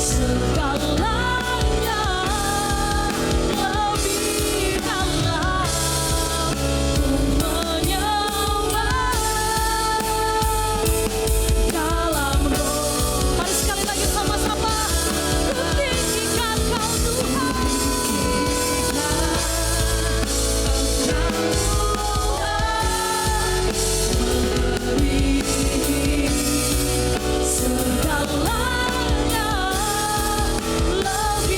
segalanya lebih dalam ku menyembah dalam roh. Mari sekali lagi sama-sama ku tinggikan kau Tuhan. Segalanya lebih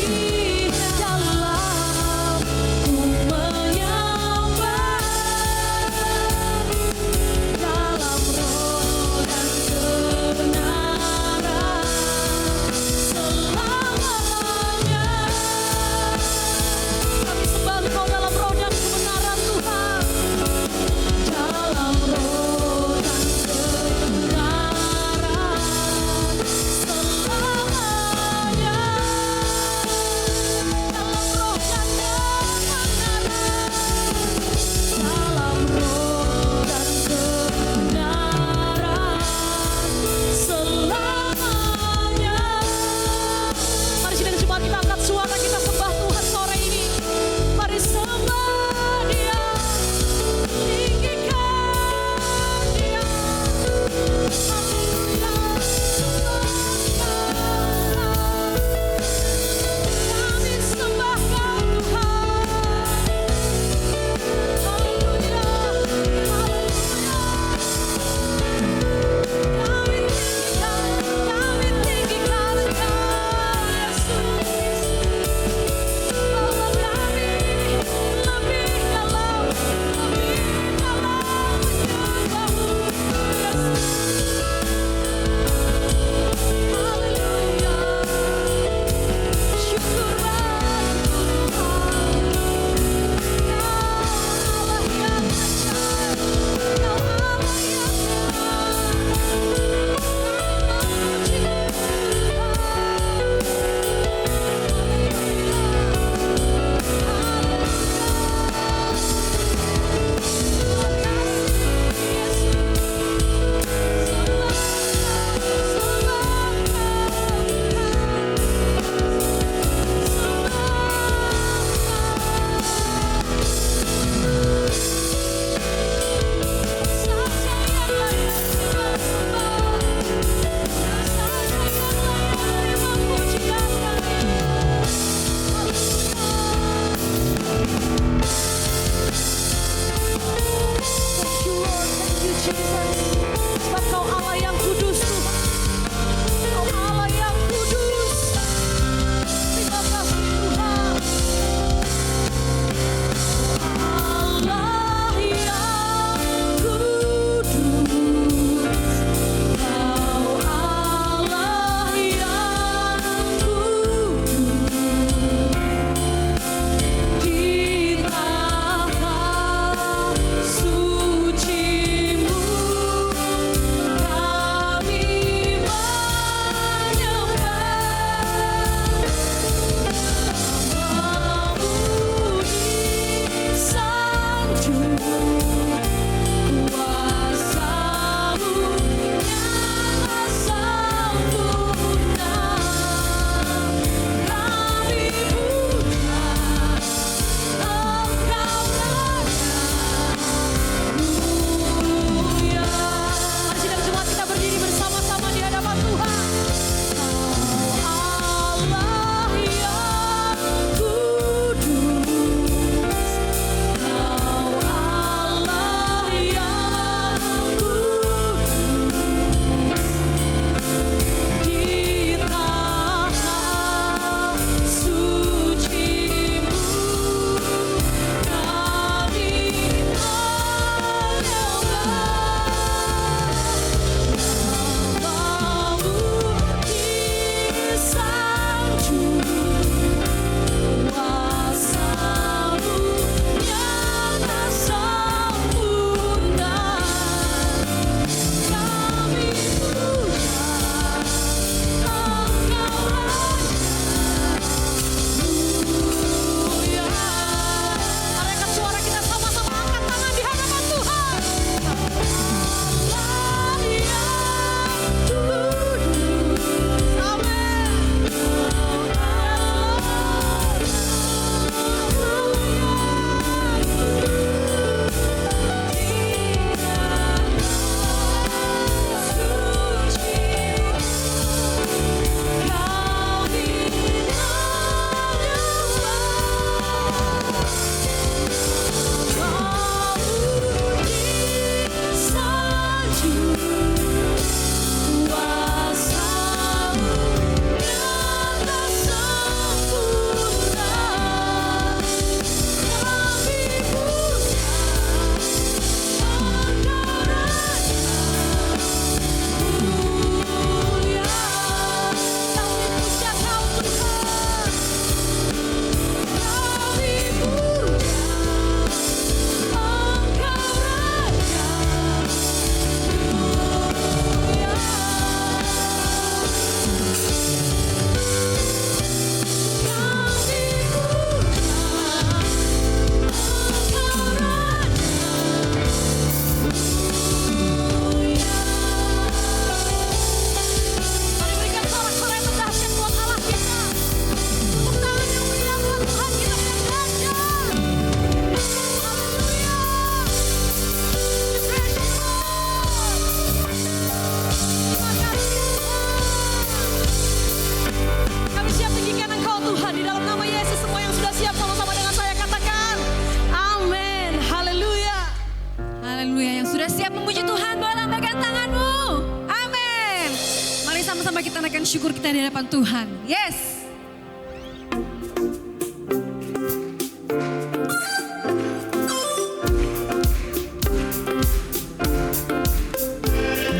menaikkan syukur kita di hadapan Tuhan. Yes.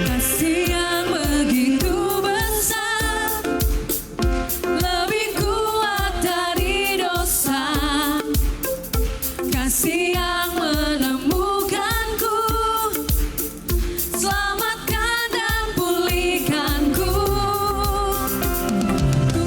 Kasih yang begitu besar, lebih kuat dari dosa. Kasih yang menemukanku, selamatkan dan pulihkanku. Ku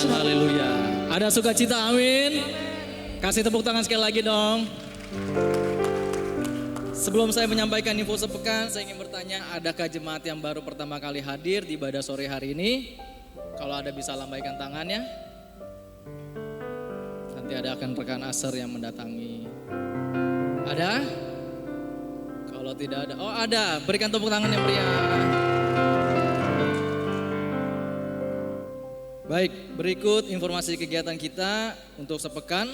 saudara. haleluya. Ada sukacita, amin. Kasih tepuk tangan sekali lagi dong. Sebelum saya menyampaikan info sepekan, saya ingin bertanya, adakah jemaat yang baru pertama kali hadir di ibadah sore hari ini? Kalau ada bisa lambaikan tangannya. Nanti ada akan rekan Aser yang mendatangi. Ada? Kalau tidak ada, oh ada, berikan tepuk tangan yang meriah. Baik, berikut informasi kegiatan kita untuk sepekan.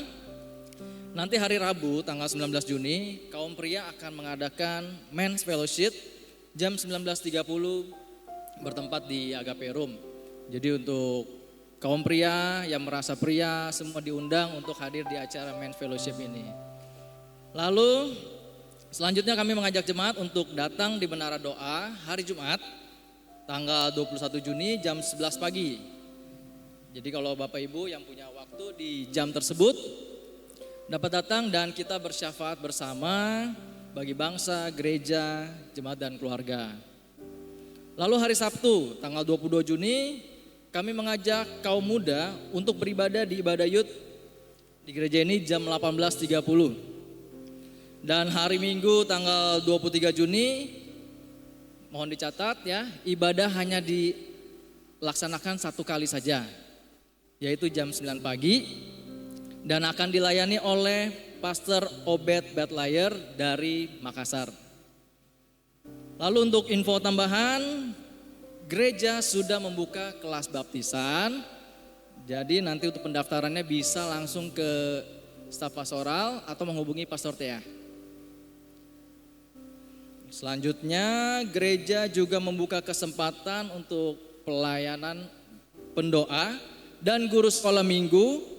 Nanti hari Rabu tanggal 19 Juni, kaum pria akan mengadakan Men's Fellowship jam 19.30 bertempat di Agape Room. Jadi untuk kaum pria yang merasa pria semua diundang untuk hadir di acara Men's Fellowship ini. Lalu selanjutnya kami mengajak jemaat untuk datang di Menara Doa hari Jumat tanggal 21 Juni jam 11 pagi. Jadi kalau Bapak Ibu yang punya waktu di jam tersebut dapat datang dan kita bersyafaat bersama bagi bangsa, gereja, jemaat dan keluarga. Lalu hari Sabtu tanggal 22 Juni kami mengajak kaum muda untuk beribadah di ibadah youth di gereja ini jam 18.30. Dan hari Minggu tanggal 23 Juni mohon dicatat ya, ibadah hanya dilaksanakan satu kali saja, yaitu jam 9 pagi. Dan akan dilayani oleh Pastor Obed Batlayer dari Makassar. Lalu untuk info tambahan, gereja sudah membuka kelas baptisan. Jadi nanti untuk pendaftarannya bisa langsung ke staf pastoral atau menghubungi Pastor Tea. Selanjutnya gereja juga membuka kesempatan untuk pelayanan pendoa dan guru sekolah minggu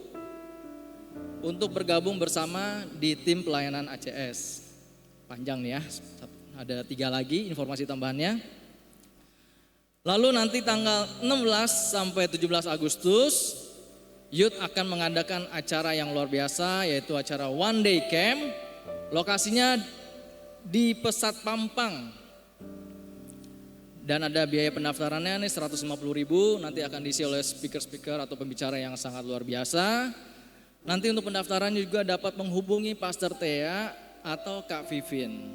untuk bergabung bersama di tim pelayanan ACS. Panjang nih ya, ada 3 lagi informasi tambahannya. Lalu nanti tanggal 16 sampai 17 Agustus, Youth akan mengadakan acara yang luar biasa, yaitu acara One Day Camp. Lokasinya di Pesat Pampang. Dan ada biaya pendaftarannya nih 150.000, nanti akan diisi oleh speaker-speaker atau pembicara yang sangat luar biasa. Nanti untuk pendaftaran juga dapat menghubungi Pastor Tea atau Kak Vivin.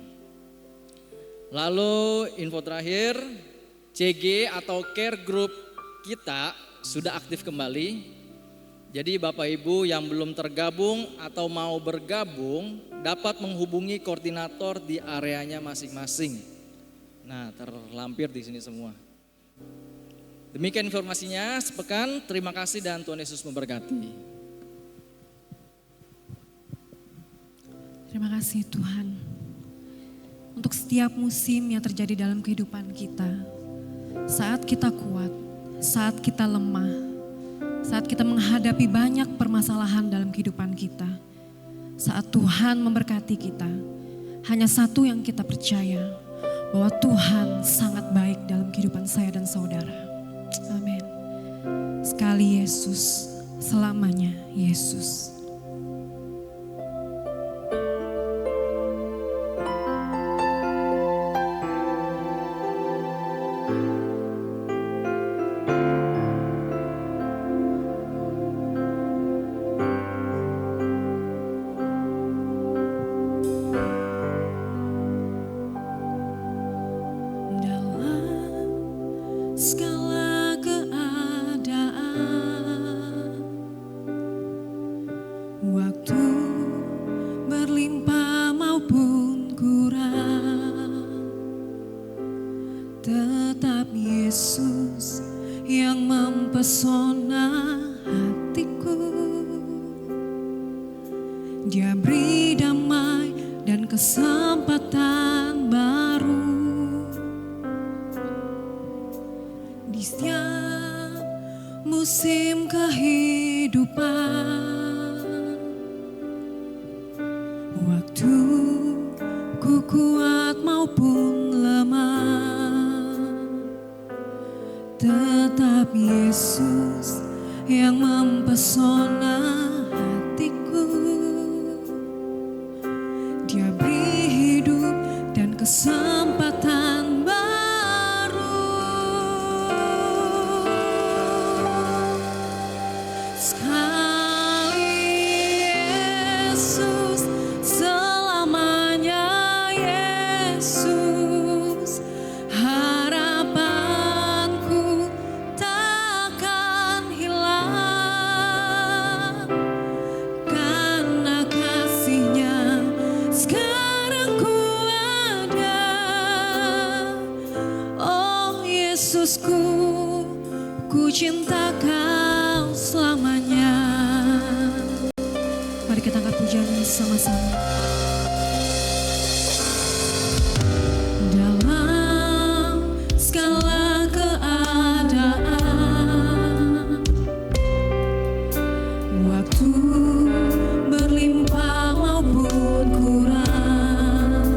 Lalu info terakhir, CG atau Care Group kita sudah aktif kembali. Jadi Bapak Ibu yang belum tergabung atau mau bergabung dapat menghubungi koordinator di areanya masing-masing. Nah, terlampir di sini semua. Demikian informasinya sepekan. Terima kasih dan Tuhan Yesus memberkati. Terima kasih Tuhan untuk setiap musim yang terjadi dalam kehidupan kita. Saat kita kuat, saat kita lemah, saat kita menghadapi banyak permasalahan dalam kehidupan kita. Saat Tuhan memberkati kita, hanya satu yang kita percaya, bahwa Tuhan sangat baik dalam kehidupan saya dan saudara. Amin. Sekali Yesus, selamanya Yesus. Segala keadaan, waktu berlimpah maupun kurang, tetap Yesus yang mempesona hatiku. Dia beri damai dan kesempatan baru di setiap musim kehidupan. Waktu ku kuat maupun lemah, tetap Yesus yang mempesona hatiku. Dia beri hidup dan kesempatan baru. Kau selamanya. Mari kita angkat pujian ini sama-sama. Dalam segala keadaan, waktu berlimpah maupun kurang,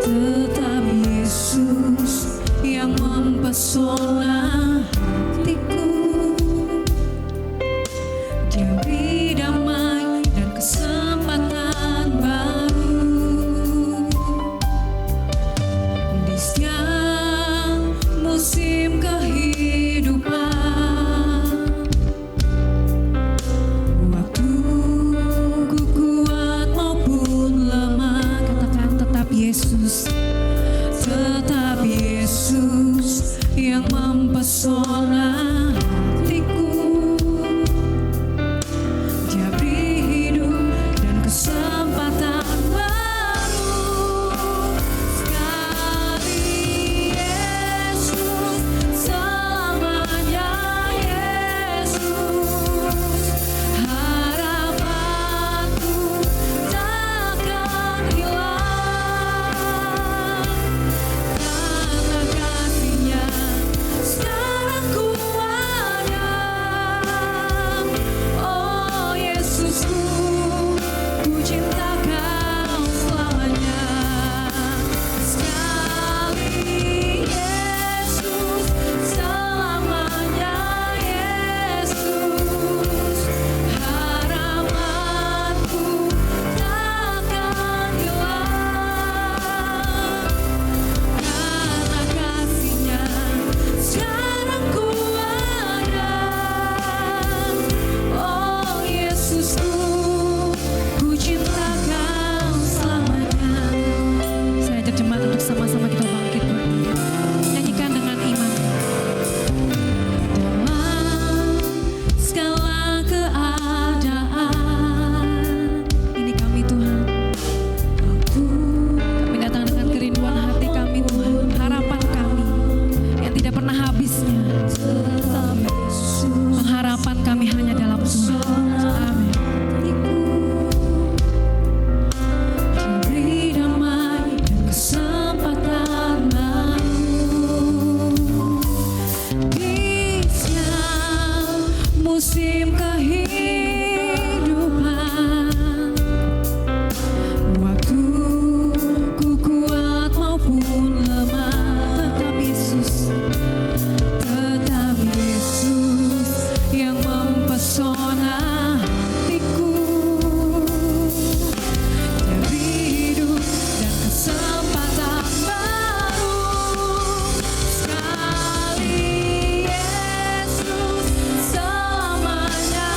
tetap Yesus yang mempesona hatiku. Dia beri damai dan kesempatan baru di setiap musim kehidupan. Waktu ku kuat maupun lemah, katakan tetap Yesus yang mempesona hatiku. Dia beri hidup dan kesempatan baru sekali. Yesus selamanya, Yesus harapanku takkan hilang, karena kasih-Nya sekarang ku ada. Oh Yesusku, ku cinta Kau selamanya. Sekali Yesus selamanya, Yesus harapanku takkan hilang, karena kasih-Nya sekarang ku ada. Oh Yesusku, ku cinta Kau selamanya. Saya ajak jemaat untuk sama-sama kita bangkit berdiri. Nyanyikan dengan iman. Dalam segala keadaan, Ini kami Tuhan. Kami datang dengan kerinduan hati kami Tuhan. Harapan kami yang tidak pernah habisnya. Pengharapan kami hanya dalam Tuhan. Amin. beri damai dan kesempatan baru di setiap musim kehidupan. Waktu ku kuat maupun lemah, tetap Yesus yang mempesona hatiku. Dia beri hidup dan kesempatan baru sekali. Yesus selamanya,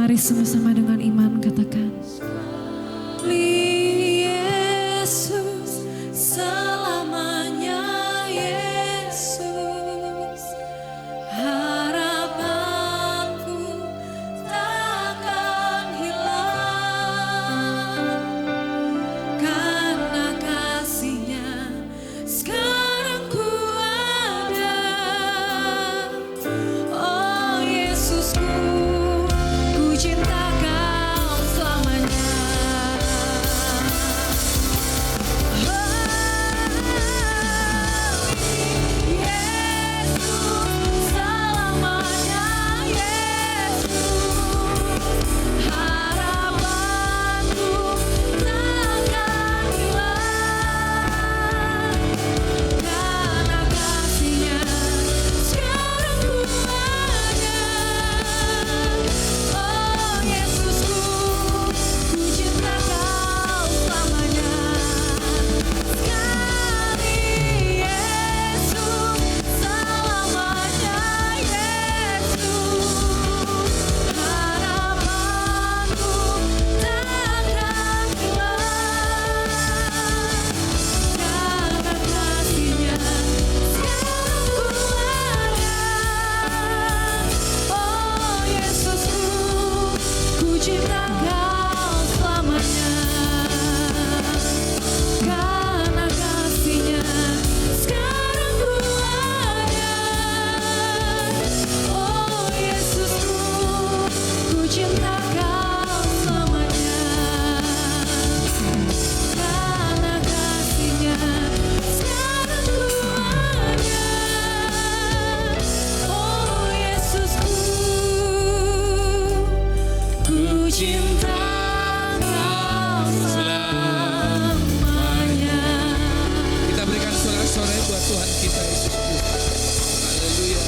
Mari sama-sama dengan iman katakan. Yesus, selamanya Yesus, harapanku takkan hilang, karena kasih-Nya sekarang ku ada. Oh Yesusku, ku cinta Kau selamanya. Yesus, selamanya Yesus, harapanku takkan hilang, karena kasih-Nya sekarang ku ada. Oh Yesusku, ku cinta Kau selamanya. Sekali Yesus, selamanya Yesus, harapanku takkan hilang, karena kasih-Nya sekarang ku ada. Oh Yesusku, ku cinta Kau selamanya, karena kasih-Nya sekarang ku ada. Oh Yesusku, ku cinta Kau selamanya, karena kasih-Nya sekarang ku ada. Oh Yesusku, ku cinta Kau selamanya. Kita berikan sorak-sorai buat Tuhan kita Yesus Kristus. Haleluya.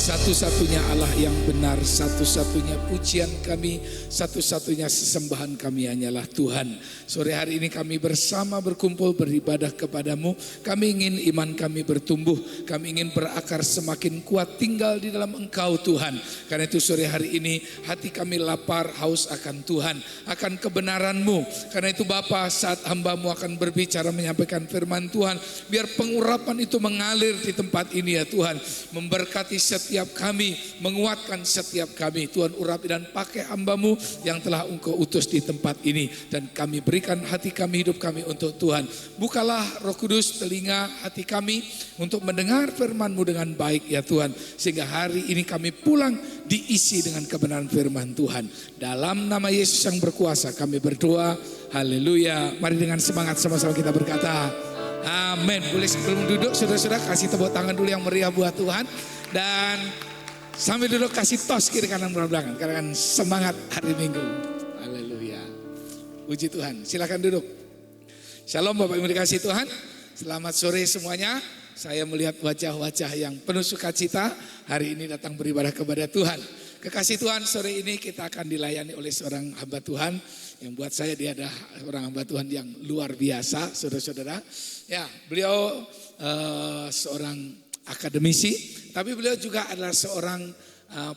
Satu-satunya Allah yang benar, satu-satunya pujian kami, satu-satunya sesembahan kami hanyalah Tuhan. Sore hari ini kami bersama berkumpul beribadah kepadamu. Kami ingin iman kami bertumbuh, kami ingin berakar semakin kuat tinggal di dalam Engkau Tuhan. Karena itu sore hari ini hati kami lapar haus akan Tuhan, akan kebenaran-Mu. Karena itu Bapa, saat hamba-Mu akan berbicara menyampaikan firman Tuhan, biar pengurapan itu mengalir di tempat ini ya Tuhan, memberkati setiap kami, menguatkan setiap kami. Tuhan urapi dan pakai hamba-Mu yang telah Engkau utus di tempat ini, dan kami berikan hati kami, hidup kami untuk Tuhan. Bukalah Roh Kudus telinga hati kami untuk mendengar firman-Mu dengan baik ya Tuhan, sehingga hari ini kami pulang diisi dengan kebenaran firman Tuhan. Dalam nama Yesus yang berkuasa kami berdoa. Haleluya. Mari dengan semangat sama-sama kita berkata amin. Boleh sebelum duduk saudara-saudara kasih tepuk tangan dulu yang meriah buat Tuhan. Dan sambil duduk kasih tos kiri kanan belakang. Karena semangat hari Minggu. Haleluya. Puji Tuhan. Silakan duduk. Shalom Bapak Ibu dikasih Tuhan. Selamat sore semuanya. Saya melihat wajah-wajah yang penuh sukacita hari ini datang beribadah kepada Tuhan. Kekasih Tuhan, sore ini kita akan dilayani oleh seorang hamba Tuhan yang buat saya dia adalah orang hamba Tuhan yang luar biasa, saudara-saudara. Ya, beliau seorang akademisi, tapi beliau juga adalah seorang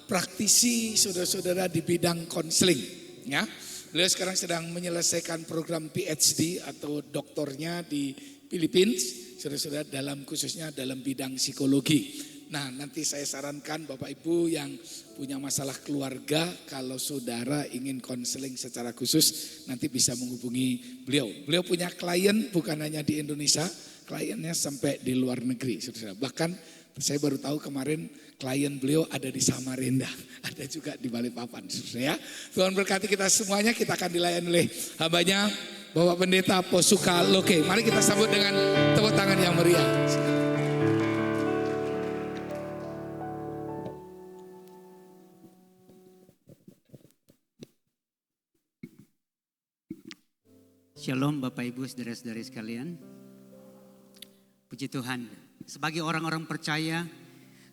praktisi, saudara-saudara, di bidang konseling. Ya, beliau sekarang sedang menyelesaikan program PhD atau doktornya di Filipina, saudara-saudara, dalam khususnya dalam bidang psikologi. Nah, nanti saya sarankan Bapak Ibu yang punya masalah keluarga, kalau saudara ingin konseling secara khusus, nanti bisa menghubungi beliau. Beliau punya klien bukan hanya di Indonesia, kliennya sampai di luar negeri, saudara. Bahkan saya baru tahu kemarin klien beliau ada di Samarinda, ada juga di Balikpapan, saudara ya. Tuhan berkati kita semuanya, kita akan dilayani oleh hambanya Bapak Pendeta Posuka Loke. Mari kita sambut dengan tepuk tangan yang meriah. Shalom Bapak Ibu saudara-saudari sekalian. Puji Tuhan. Sebagai orang-orang percaya,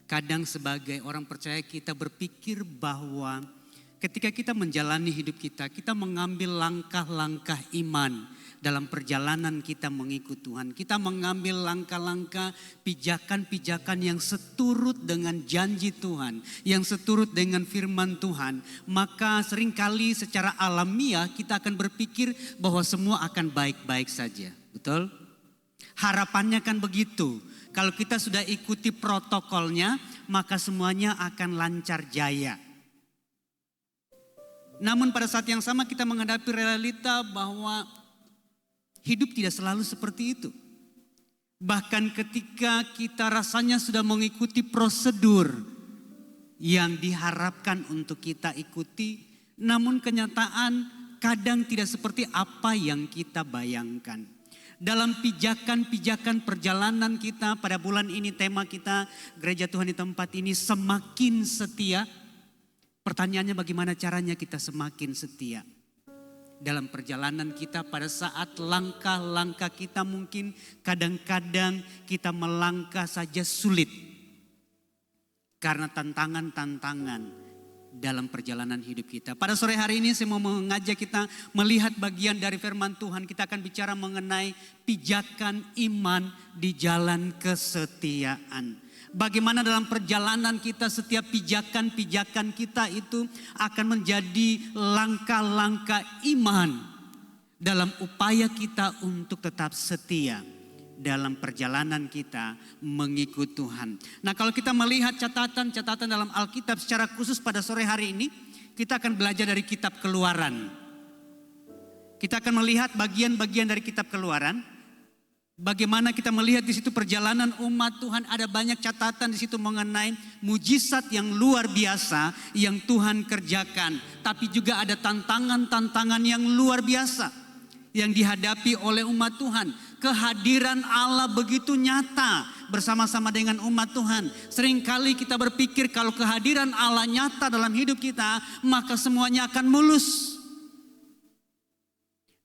kadang sebagai orang percaya kita berpikir bahwa ketika kita menjalani hidup kita, kita mengambil langkah-langkah iman. dalam perjalanan kita mengikut Tuhan. Kita mengambil langkah-langkah, pijakan-pijakan yang seturut dengan janji Tuhan, yang seturut dengan firman Tuhan. Maka seringkali secara alamiah kita akan berpikir bahwa semua akan baik-baik saja. Betul? Harapannya kan begitu. Kalau kita sudah ikuti protokolnya, maka semuanya akan lancar jaya. Namun pada saat yang sama kita menghadapi realita bahwa hidup tidak selalu seperti itu. Bahkan ketika kita rasanya sudah mengikuti prosedur yang diharapkan untuk kita ikuti, namun kenyataan kadang tidak seperti apa yang kita bayangkan. Dalam pijakan-pijakan perjalanan kita pada bulan ini, tema kita Gereja Tuhan di Tempat ini semakin setia. Pertanyaannya, bagaimana caranya kita semakin setia? Dalam perjalanan kita pada saat langkah-langkah kita mungkin kadang-kadang kita melangkah saja sulit. Karena tantangan-tantangan dalam perjalanan hidup kita. Pada sore hari ini saya mau mengajak kita melihat bagian dari firman Tuhan. Kita akan bicara mengenai pijakan iman di jalan kesetiaan. Bagaimana dalam perjalanan kita setiap pijakan-pijakan kita itu akan menjadi langkah-langkah iman dalam upaya kita untuk tetap setia dalam perjalanan kita mengikut Tuhan. Nah, kalau kita melihat catatan-catatan dalam Alkitab secara khusus pada sore hari ini, kita akan belajar dari kitab Keluaran. Kita akan melihat bagian-bagian dari kitab Keluaran. Bagaimana kita melihat di situ perjalanan umat Tuhan, ada banyak catatan di situ mengenai mujizat yang luar biasa yang Tuhan kerjakan. Tapi juga ada tantangan-tantangan yang luar biasa yang dihadapi oleh umat Tuhan. Kehadiran Allah begitu nyata bersama-sama dengan umat Tuhan. Seringkali kita berpikir kalau kehadiran Allah nyata dalam hidup kita, maka semuanya akan mulus.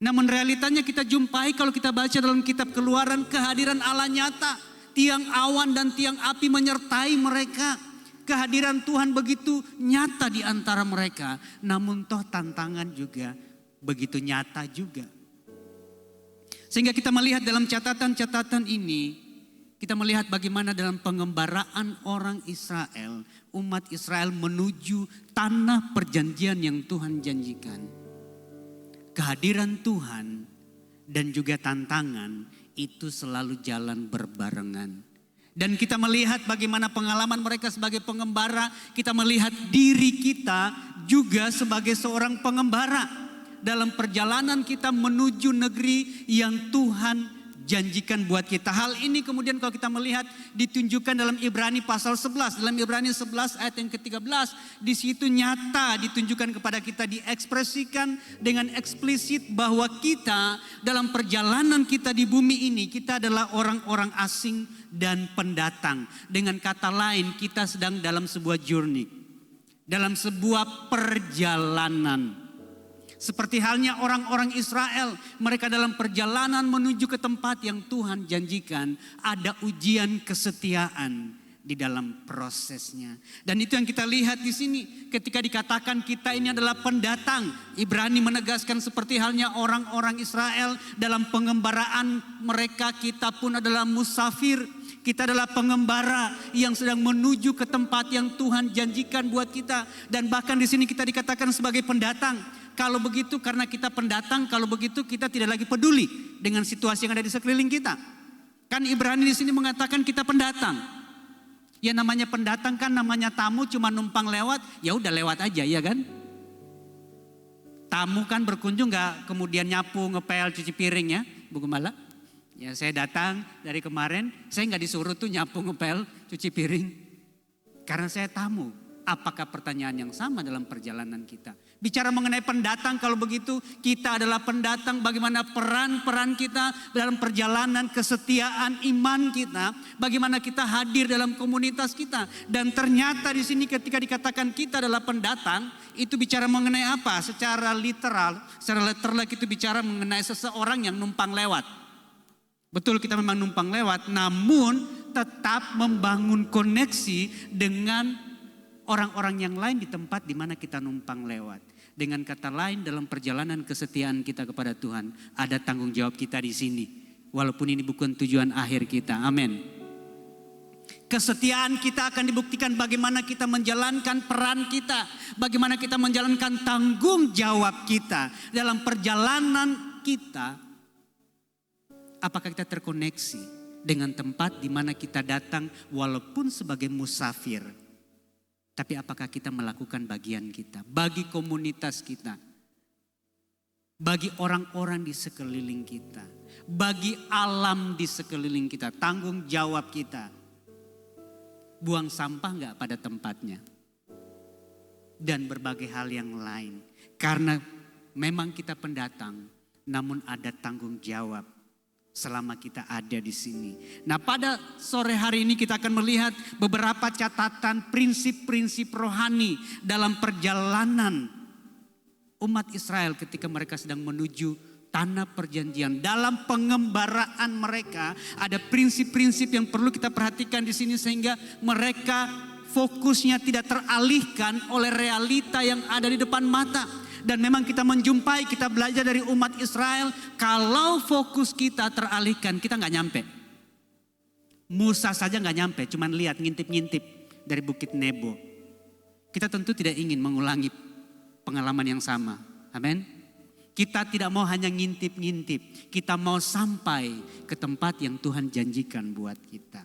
Namun realitanya kita jumpai kalau kita baca dalam kitab Keluaran, kehadiran Allah nyata. Tiang awan dan tiang api menyertai mereka. Kehadiran Tuhan begitu nyata di antara mereka. Namun toh tantangan juga begitu nyata juga. Sehingga kita melihat dalam catatan-catatan ini, kita melihat bagaimana dalam pengembaraan orang Israel, umat Israel menuju tanah perjanjian yang Tuhan janjikan. Kehadiran Tuhan dan juga tantangan itu selalu jalan berbarengan. Dan kita melihat bagaimana pengalaman mereka sebagai pengembara. Kita melihat diri kita juga sebagai seorang pengembara. Dalam perjalanan kita menuju negeri yang Tuhan janjikan buat kita. Hal ini kemudian kalau kita melihat ditunjukkan dalam Ibrani pasal 11. Dalam Ibrani 11 ayat yang ke-13. Di situ nyata ditunjukkan kepada kita, diekspresikan dengan eksplisit bahwa kita dalam perjalanan kita di bumi ini, kita adalah orang-orang asing dan pendatang. Dengan kata lain, kita sedang dalam sebuah journey. Dalam sebuah perjalanan. Seperti halnya orang-orang Israel, mereka dalam perjalanan menuju ke tempat yang Tuhan janjikan, ada ujian kesetiaan di dalam prosesnya. Dan itu yang kita lihat di sini ketika dikatakan kita ini adalah pendatang. Ibrani menegaskan seperti halnya orang-orang Israel dalam pengembaraan mereka, kita pun adalah musafir. Kita adalah pengembara yang sedang menuju ke tempat yang Tuhan janjikan buat kita. Dan bahkan di sini kita dikatakan sebagai pendatang. Kalau begitu karena kita pendatang, kalau begitu kita tidak lagi peduli dengan situasi yang ada di sekeliling kita. Kan Ibrani di sini mengatakan kita pendatang. Ya namanya pendatang kan namanya tamu, cuma numpang lewat, ya udah lewat aja ya kan. Tamu kan berkunjung gak kemudian nyapu, ngepel, cuci piring ya Bu Gembala. Ya saya datang dari kemarin, saya gak disuruh tuh nyapu, ngepel, cuci piring. Karena saya tamu. Apakah pertanyaan yang sama dalam perjalanan kita? Bicara mengenai pendatang, kalau begitu kita adalah pendatang, bagaimana peran-peran kita dalam perjalanan kesetiaan iman kita, bagaimana kita hadir dalam komunitas kita. Dan ternyata di sini ketika dikatakan kita adalah pendatang, itu bicara mengenai apa? Secara literal itu bicara mengenai seseorang yang numpang lewat. Betul, kita memang numpang lewat, namun tetap membangun koneksi dengan orang-orang yang lain di tempat di mana kita numpang lewat. Dengan kata lain, dalam perjalanan kesetiaan kita kepada Tuhan, ada tanggung jawab kita di sini. Walaupun ini bukan tujuan akhir kita. Amin. Kesetiaan kita akan dibuktikan bagaimana kita menjalankan peran kita. Bagaimana kita menjalankan tanggung jawab kita dalam perjalanan kita. Apakah kita terkoneksi dengan tempat di mana kita datang walaupun sebagai musafir. Tapi apakah kita melakukan bagian kita bagi komunitas kita, bagi orang-orang di sekeliling kita, bagi alam di sekeliling kita, tanggung jawab kita. Buang sampah enggak pada tempatnya. Dan berbagai hal yang lain. Karena memang kita pendatang, namun ada tanggung jawab selama kita ada di sini. Nah, pada sore hari ini kita akan melihat beberapa catatan prinsip-prinsip rohani dalam perjalanan umat Israel ketika mereka sedang menuju tanah perjanjian. Dalam pengembaraan mereka ada prinsip-prinsip yang perlu kita perhatikan di sini sehingga mereka fokusnya tidak teralihkan oleh realita yang ada di depan mata. Dan memang kita menjumpai, kita belajar dari umat Israel, kalau fokus kita teralihkan, kita nggak nyampe. Musa saja nggak nyampe, cuman lihat ngintip-ngintip dari Bukit Nebo. Kita tentu tidak ingin mengulangi pengalaman yang sama. Amin. Kita tidak mau hanya ngintip-ngintip, kita mau sampai ke tempat yang Tuhan janjikan buat kita.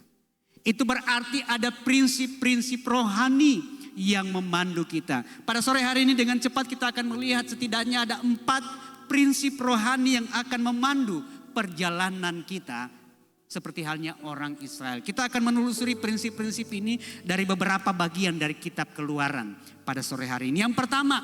Itu berarti ada prinsip-prinsip rohani yang memandu kita. Pada sore hari ini dengan cepat kita akan melihat setidaknya ada 4 prinsip rohani yang akan memandu perjalanan kita. Seperti halnya orang Israel. Kita akan menelusuri prinsip-prinsip ini dari beberapa bagian dari kitab Keluaran pada sore hari ini. Yang pertama,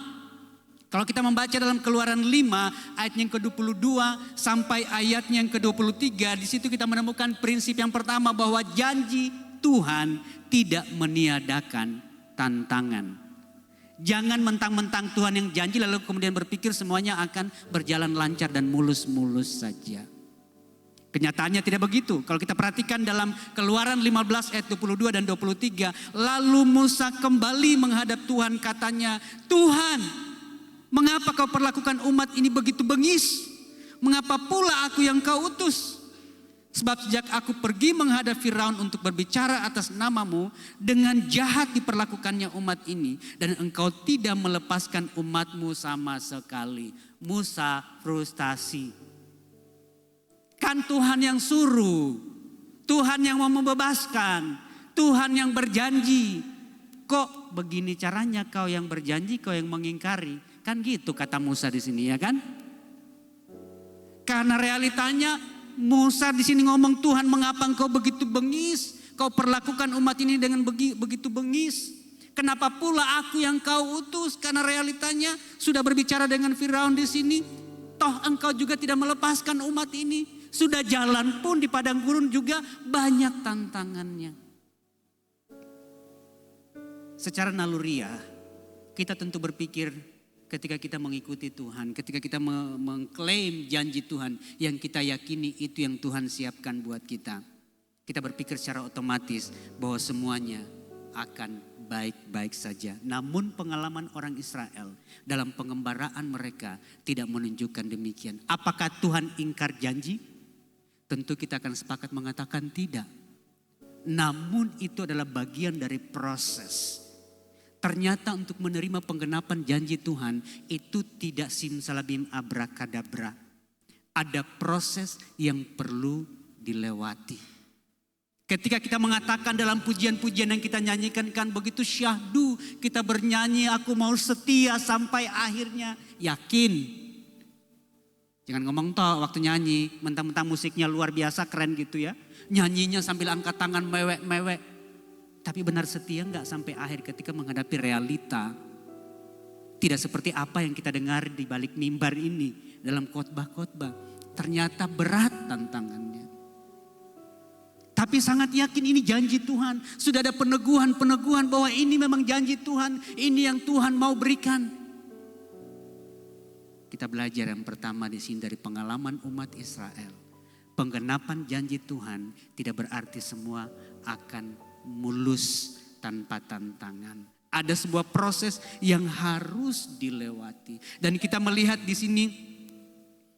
kalau kita membaca dalam Keluaran 5 ayat yang ke-22 sampai ayatnya yang ke-23. Di situ kita menemukan prinsip yang pertama bahwa janji Tuhan tidak meniadakan tantangan. Jangan mentang-mentang Tuhan yang janji lalu kemudian berpikir semuanya akan berjalan lancar dan mulus-mulus saja. Kenyataannya tidak begitu. Kalau kita perhatikan dalam Keluaran 15 ayat 22 dan 23. Lalu Musa kembali menghadap Tuhan, katanya, Tuhan, mengapa kau perlakukan umat ini begitu bengis? Mengapa pula aku yang kau utus? Sebab sejak aku pergi menghadap Firaun untuk berbicara atas namamu, dengan jahat diperlakukannya umat ini. Dan engkau tidak melepaskan umatmu sama sekali. Musa frustasi. Kan Tuhan yang suruh. Tuhan yang mau membebaskan. Tuhan yang berjanji. Kok begini caranya kau yang berjanji, kau yang mengingkari? Kan gitu kata Musa di sini, ya kan? Karena realitanya Musa di sini ngomong, Tuhan, mengapa engkau begitu bengis? Kau perlakukan umat ini dengan begitu bengis. Kenapa pula aku yang kau utus? Karena realitanya sudah berbicara dengan Firaun di sini. Toh engkau juga tidak melepaskan umat ini. Sudah jalan pun di padang gurun juga banyak tantangannya. Secara naluriah kita tentu berpikir, ketika kita mengikuti Tuhan, ketika kita mengklaim janji Tuhan yang kita yakini itu yang Tuhan siapkan buat kita. Kita berpikir secara otomatis bahwa semuanya akan baik-baik saja. Namun pengalaman orang Israel dalam pengembaraan mereka tidak menunjukkan demikian. Apakah Tuhan ingkar janji? Tentu kita akan sepakat mengatakan tidak. Namun itu adalah bagian dari proses. Ternyata untuk menerima penggenapan janji Tuhan itu tidak simsalabim abrakadabra. Ada proses yang perlu dilewati. Ketika kita mengatakan dalam pujian-pujian yang kita nyanyikan kan begitu syahdu, kita bernyanyi aku mau setia sampai akhirnya, yakin. Jangan ngomong toh waktu nyanyi, mentang-mentang musiknya luar biasa keren gitu ya. Nyanyinya sambil angkat tangan mewek-mewek. Tapi benar setia enggak sampai akhir ketika menghadapi realita. Tidak seperti apa yang kita dengar di balik mimbar ini dalam khotbah-khotbah. Ternyata berat tantangannya. Tapi sangat yakin ini janji Tuhan. Sudah ada peneguhan-peneguhan bahwa ini memang janji Tuhan. Ini yang Tuhan mau berikan. Kita belajar yang pertama di sini dari pengalaman umat Israel. Penggenapan janji Tuhan tidak berarti semua akan mulus tanpa tantangan. Ada sebuah proses yang harus dilewati. Dan kita melihat di sini,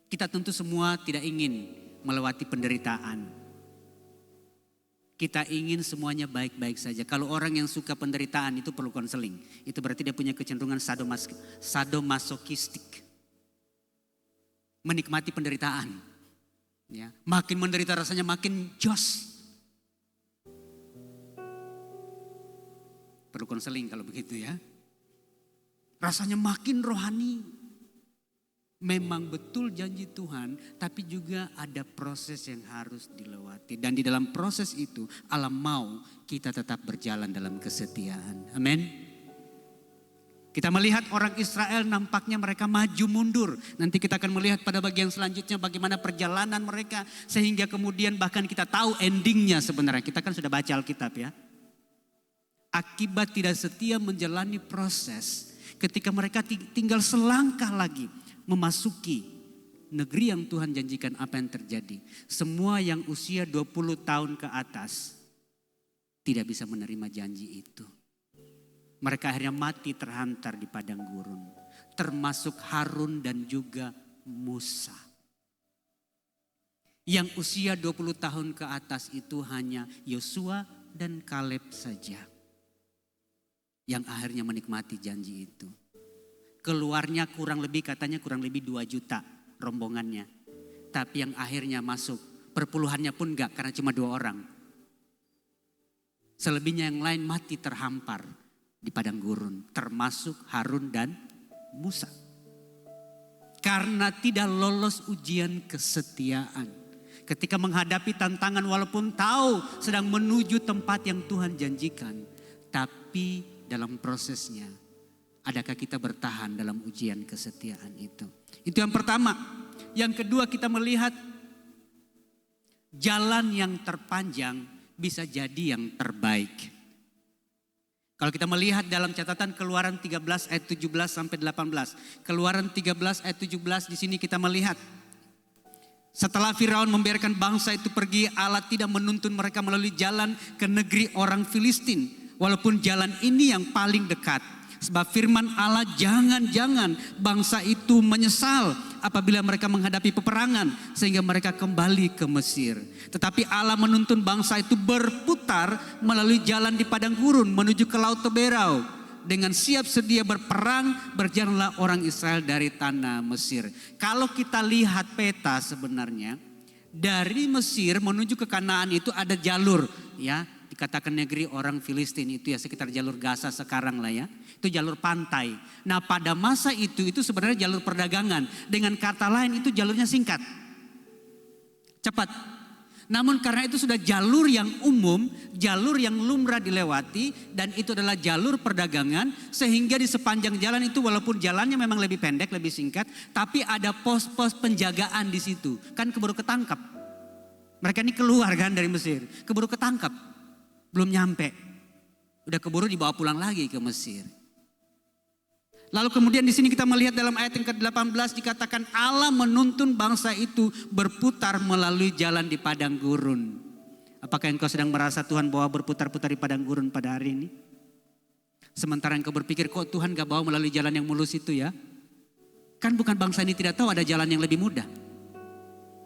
kita tentu semua tidak ingin melewati penderitaan. Kita ingin semuanya baik-baik saja. Kalau orang yang suka penderitaan itu perlu konseling. Itu berarti dia punya kecenderungan sadomasokistik. Menikmati penderitaan. Ya, makin menderita rasanya makin jos. Perlu konseling kalau begitu ya. Rasanya makin rohani. Memang betul janji Tuhan, tapi juga ada proses yang harus dilewati. Dan di dalam proses itu Allah mau kita tetap berjalan dalam kesetiaan. Amin. Kita melihat orang Israel nampaknya mereka maju mundur. Nanti kita akan melihat pada bagian selanjutnya bagaimana perjalanan mereka. Sehingga kemudian bahkan kita tahu endingnya sebenarnya. Kita kan sudah baca Alkitab ya. Akibat tidak setia menjalani proses. Ketika mereka tinggal selangkah lagi memasuki negeri yang Tuhan janjikan, apa yang terjadi? Semua yang usia 20 tahun ke atas tidak bisa menerima janji itu. Mereka akhirnya mati terhantar di padang gurun. Termasuk Harun dan juga Musa. Yang usia 20 tahun ke atas itu hanya Yosua dan Kaleb saja. Yang akhirnya menikmati janji itu. Keluarnya kurang lebih 2 juta rombongannya. Tapi yang akhirnya masuk perpuluhannya pun enggak karena cuma 2 orang. Selebihnya yang lain mati terhampar di padang gurun. Termasuk Harun dan Musa. Karena tidak lolos ujian kesetiaan. Ketika menghadapi tantangan walaupun tahu sedang menuju tempat yang Tuhan janjikan. Tapi dalam prosesnya, adakah kita bertahan dalam ujian kesetiaan itu? Itu yang pertama. Yang kedua, kita melihat jalan yang terpanjang bisa jadi yang terbaik. Kalau kita melihat dalam catatan Keluaran 13 ayat 17 sampai 18. Keluaran 13 ayat 17 di sini kita melihat. Setelah Firaun membiarkan bangsa itu pergi, Allah tidak menuntun mereka melalui jalan ke negeri orang Filistin. Walaupun jalan ini yang paling dekat. Sebab firman Allah, jangan-jangan bangsa itu menyesal apabila mereka menghadapi peperangan. Sehingga mereka kembali ke Mesir. Tetapi Allah menuntun bangsa itu berputar melalui jalan di padang gurun menuju ke Laut Teberau. Dengan siap sedia berperang, berjalanlah orang Israel dari tanah Mesir. Kalau kita lihat peta sebenarnya, dari Mesir menuju ke Kanaan itu ada jalur ya. Dikatakan negeri orang Filistin itu ya sekitar jalur Gaza sekarang lah ya. Itu jalur pantai. Nah pada masa itu sebenarnya jalur perdagangan. Dengan kata lain itu jalurnya singkat. Cepat. Namun karena itu sudah jalur yang umum, jalur yang lumrah dilewati. Dan itu adalah jalur perdagangan. Sehingga di sepanjang jalan itu walaupun jalannya memang lebih pendek, lebih singkat. Tapi ada pos-pos penjagaan di situ. Kan keburu ketangkap. Mereka ini keluar kan dari Mesir. Keburu ketangkap. Belum nyampe. Udah keburu dibawa pulang lagi ke Mesir. Lalu kemudian di sini kita melihat dalam ayat yang ke-18 dikatakan Allah menuntun bangsa itu berputar melalui jalan di padang gurun. Apakah engkau sedang merasa Tuhan bawa berputar-putar di padang gurun pada hari ini? Sementara engkau berpikir kok Tuhan gak bawa melalui jalan yang mulus itu ya? Kan bukan bangsa ini tidak tahu ada jalan yang lebih mudah.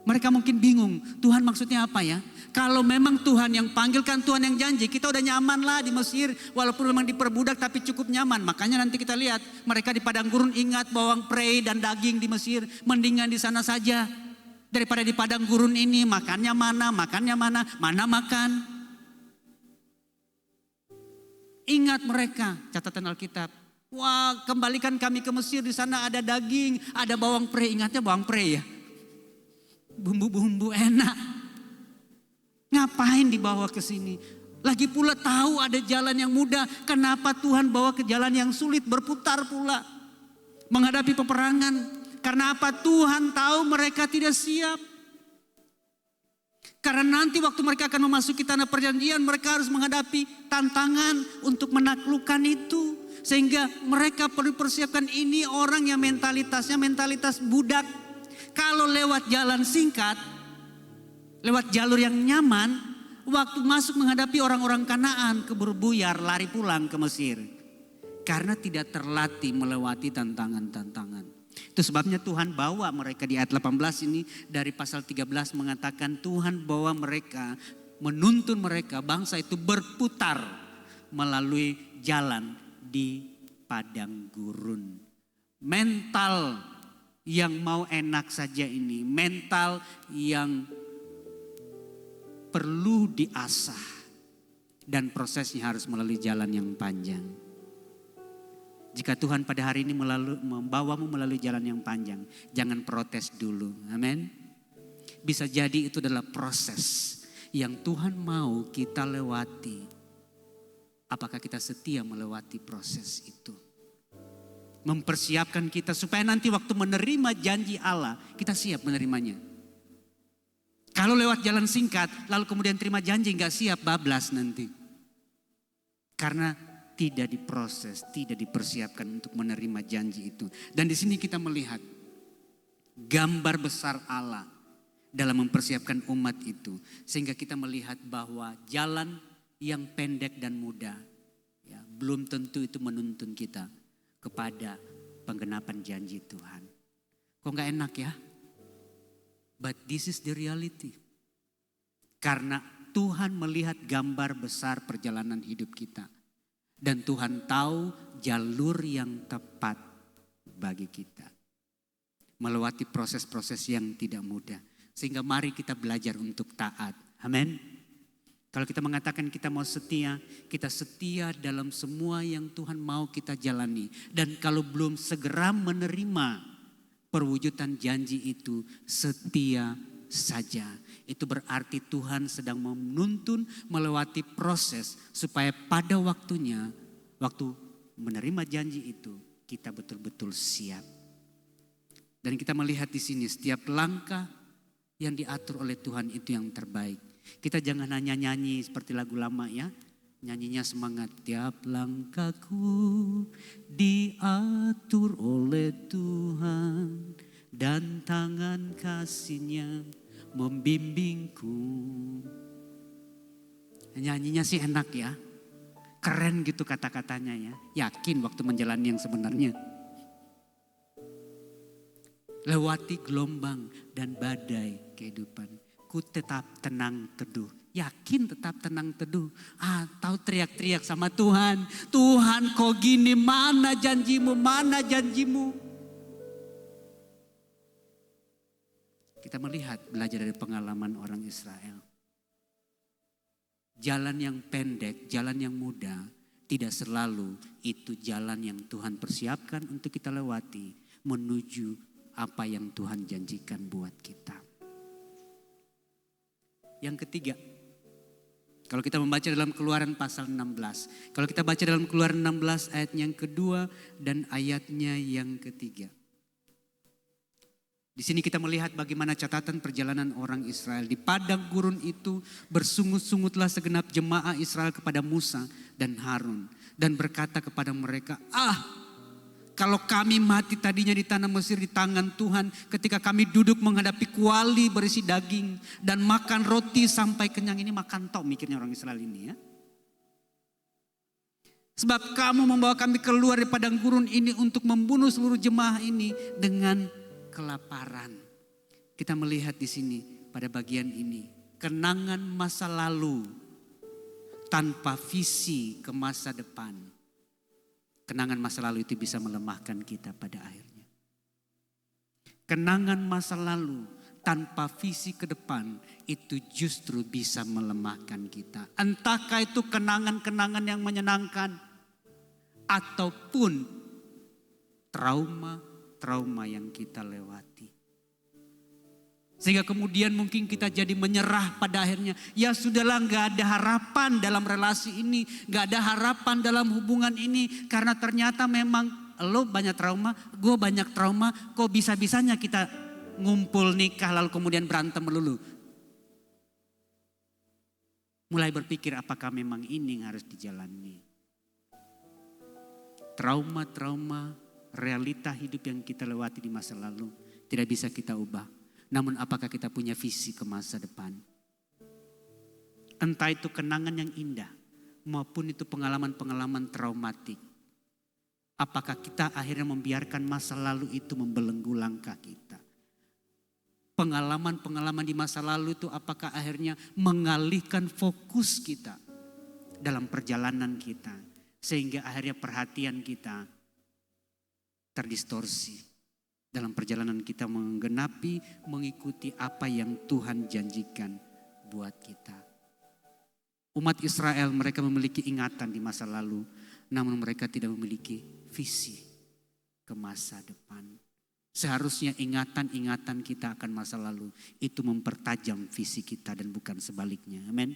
Mereka mungkin bingung, Tuhan maksudnya apa ya? Kalau memang Tuhan yang panggilkan, Tuhan yang janji, kita udah nyaman lah di Mesir. Walaupun memang diperbudak tapi cukup nyaman. Makanya nanti kita lihat mereka di padang gurun ingat bawang prei dan daging di Mesir. Mendingan di sana saja. Daripada di padang gurun ini makannya mana makan. Ingat mereka, catatan Alkitab. Wah kembalikan kami ke Mesir, di sana ada daging, ada bawang prei. Ingatnya bawang prei ya. Bumbu-bumbu enak. Ngapain dibawa ke sini? Lagi pula tahu ada jalan yang mudah. Kenapa Tuhan bawa ke jalan yang sulit? Berputar pula. Menghadapi peperangan. Karena apa? Tuhan tahu mereka tidak siap. Karena nanti waktu mereka akan memasuki tanah perjanjian, mereka harus menghadapi tantangan untuk menaklukkan itu. Sehingga mereka perlu persiapkan, ini orang yang mentalitasnya mentalitas budak. Kalau lewat jalan singkat, lewat jalur yang nyaman, waktu masuk menghadapi orang-orang Kanaan keburu buyar, lari pulang ke Mesir. Karena tidak terlatih melewati tantangan-tantangan. Itu sebabnya Tuhan bawa mereka di ayat 18 ini dari pasal 13 mengatakan Tuhan bawa mereka, menuntun mereka bangsa itu berputar melalui jalan di padang gurun. Mental yang mau enak saja ini, mental yang perlu diasah dan prosesnya harus melalui jalan yang panjang. Jika Tuhan pada hari ini membawamu melalui jalan yang panjang, jangan protes dulu. Amin. Bisa jadi itu adalah proses yang Tuhan mau kita lewati. Apakah kita setia melewati proses itu? Mempersiapkan kita supaya nanti waktu menerima janji Allah, kita siap menerimanya. Kalau lewat jalan singkat, lalu kemudian terima janji gak siap, bablas nanti. Karena tidak diproses, tidak dipersiapkan untuk menerima janji itu. Dan di sini kita melihat gambar besar Allah dalam mempersiapkan umat itu. Sehingga kita melihat bahwa jalan yang pendek dan mudah ya, belum tentu itu menuntun kita kepada penggenapan janji Tuhan. Kok gak enak ya? But this is the reality. Karena Tuhan melihat gambar besar perjalanan hidup kita. Dan Tuhan tahu jalur yang tepat bagi kita. Melewati proses-proses yang tidak mudah. Sehingga mari kita belajar untuk taat. Amin. Kalau kita mengatakan kita mau setia, kita setia dalam semua yang Tuhan mau kita jalani. Dan kalau belum segera menerima perwujudan janji itu, setia saja. Itu berarti Tuhan sedang menuntun melewati proses supaya pada waktunya, waktu menerima janji itu, kita betul-betul siap. Dan kita melihat di sini setiap langkah yang diatur oleh Tuhan itu yang terbaik. Kita jangan hanya nyanyi seperti lagu lama ya. Nyanyinya semangat. Tiap langkahku diatur oleh Tuhan dan tangan kasih-Nya membimbingku. Nyanyinya sih enak ya. Keren gitu kata-katanya ya. Yakin waktu menjalani yang sebenarnya. Lewati gelombang dan badai kehidupan. Ku tetap tenang teduh. Yakin tetap tenang teduh. Atau teriak-teriak sama Tuhan. Tuhan kok gini, mana janjimu, mana janjimu. Kita melihat belajar dari pengalaman orang Israel. Jalan yang pendek, jalan yang mudah. Tidak selalu itu jalan yang Tuhan persiapkan untuk kita lewati. Menuju apa yang Tuhan janjikan buat kita. Yang ketiga, kalau kita membaca dalam Keluaran pasal 16. Kalau kita baca dalam Keluaran 16 ayat yang kedua dan ayatnya yang ketiga. Di sini kita melihat bagaimana catatan perjalanan orang Israel. Di padang gurun itu bersungut-sungutlah segenap jemaah Israel kepada Musa dan Harun. Dan berkata kepada mereka, kalau kami mati tadinya di tanah Mesir di tangan Tuhan ketika kami duduk menghadapi kuali berisi daging dan makan roti sampai kenyang. Ini makan tok mikirnya orang Israel ini ya. Sebab kamu membawa kami keluar dari padang gurun ini untuk membunuh seluruh jemaah ini dengan kelaparan. Kita melihat di sini pada bagian ini kenangan masa lalu tanpa visi ke masa depan. Kenangan masa lalu itu bisa melemahkan kita pada akhirnya. Kenangan masa lalu tanpa visi ke depan itu justru bisa melemahkan kita. Entahkah itu kenangan-kenangan yang menyenangkan ataupun trauma yang kita lewati. Sehingga kemudian mungkin kita jadi menyerah pada akhirnya. Ya sudahlah, gak ada harapan dalam relasi ini. Gak ada harapan dalam hubungan ini. Karena ternyata memang lo banyak trauma, gue banyak trauma. Kok bisa-bisanya kita ngumpul nikah lalu kemudian berantem melulu. Mulai berpikir apakah memang ini yang harus dijalani. Trauma-trauma realita hidup yang kita lewati di masa lalu tidak bisa kita ubah. Namun apakah kita punya visi ke masa depan? Entah itu kenangan yang indah maupun itu pengalaman-pengalaman traumatik. Apakah kita akhirnya membiarkan masa lalu itu membelenggu langkah kita? Pengalaman-pengalaman di masa lalu itu apakah akhirnya mengalihkan fokus kita dalam perjalanan kita, sehingga akhirnya perhatian kita terdistorsi dalam perjalanan kita menggenapi, mengikuti apa yang Tuhan janjikan buat kita. Umat Israel, mereka memiliki ingatan di masa lalu, namun mereka tidak memiliki visi ke masa depan. Seharusnya ingatan-ingatan kita akan masa lalu itu mempertajam visi kita dan bukan sebaliknya. Amin.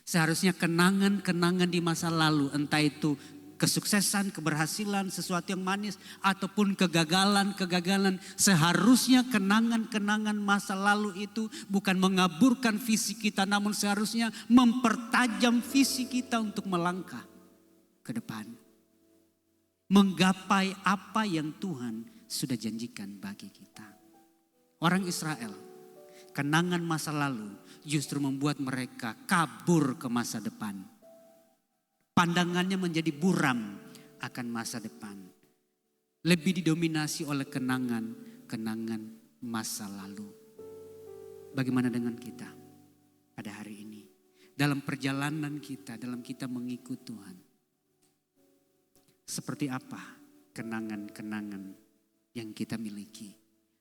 Seharusnya kenangan-kenangan di masa lalu, entah itu kesuksesan, keberhasilan, sesuatu yang manis ataupun kegagalan-kegagalan, seharusnya kenangan-kenangan masa lalu itu bukan mengaburkan visi kita, namun seharusnya mempertajam visi kita untuk melangkah ke depan. Menggapai apa yang Tuhan sudah janjikan bagi kita. Orang Israel, kenangan masa lalu justru membuat mereka kabur ke masa depan. Pandangannya menjadi buram akan masa depan. Lebih didominasi oleh kenangan-kenangan masa lalu. Bagaimana dengan kita pada hari ini? Dalam perjalanan kita, dalam kita mengikut Tuhan. Seperti apa kenangan-kenangan yang kita miliki?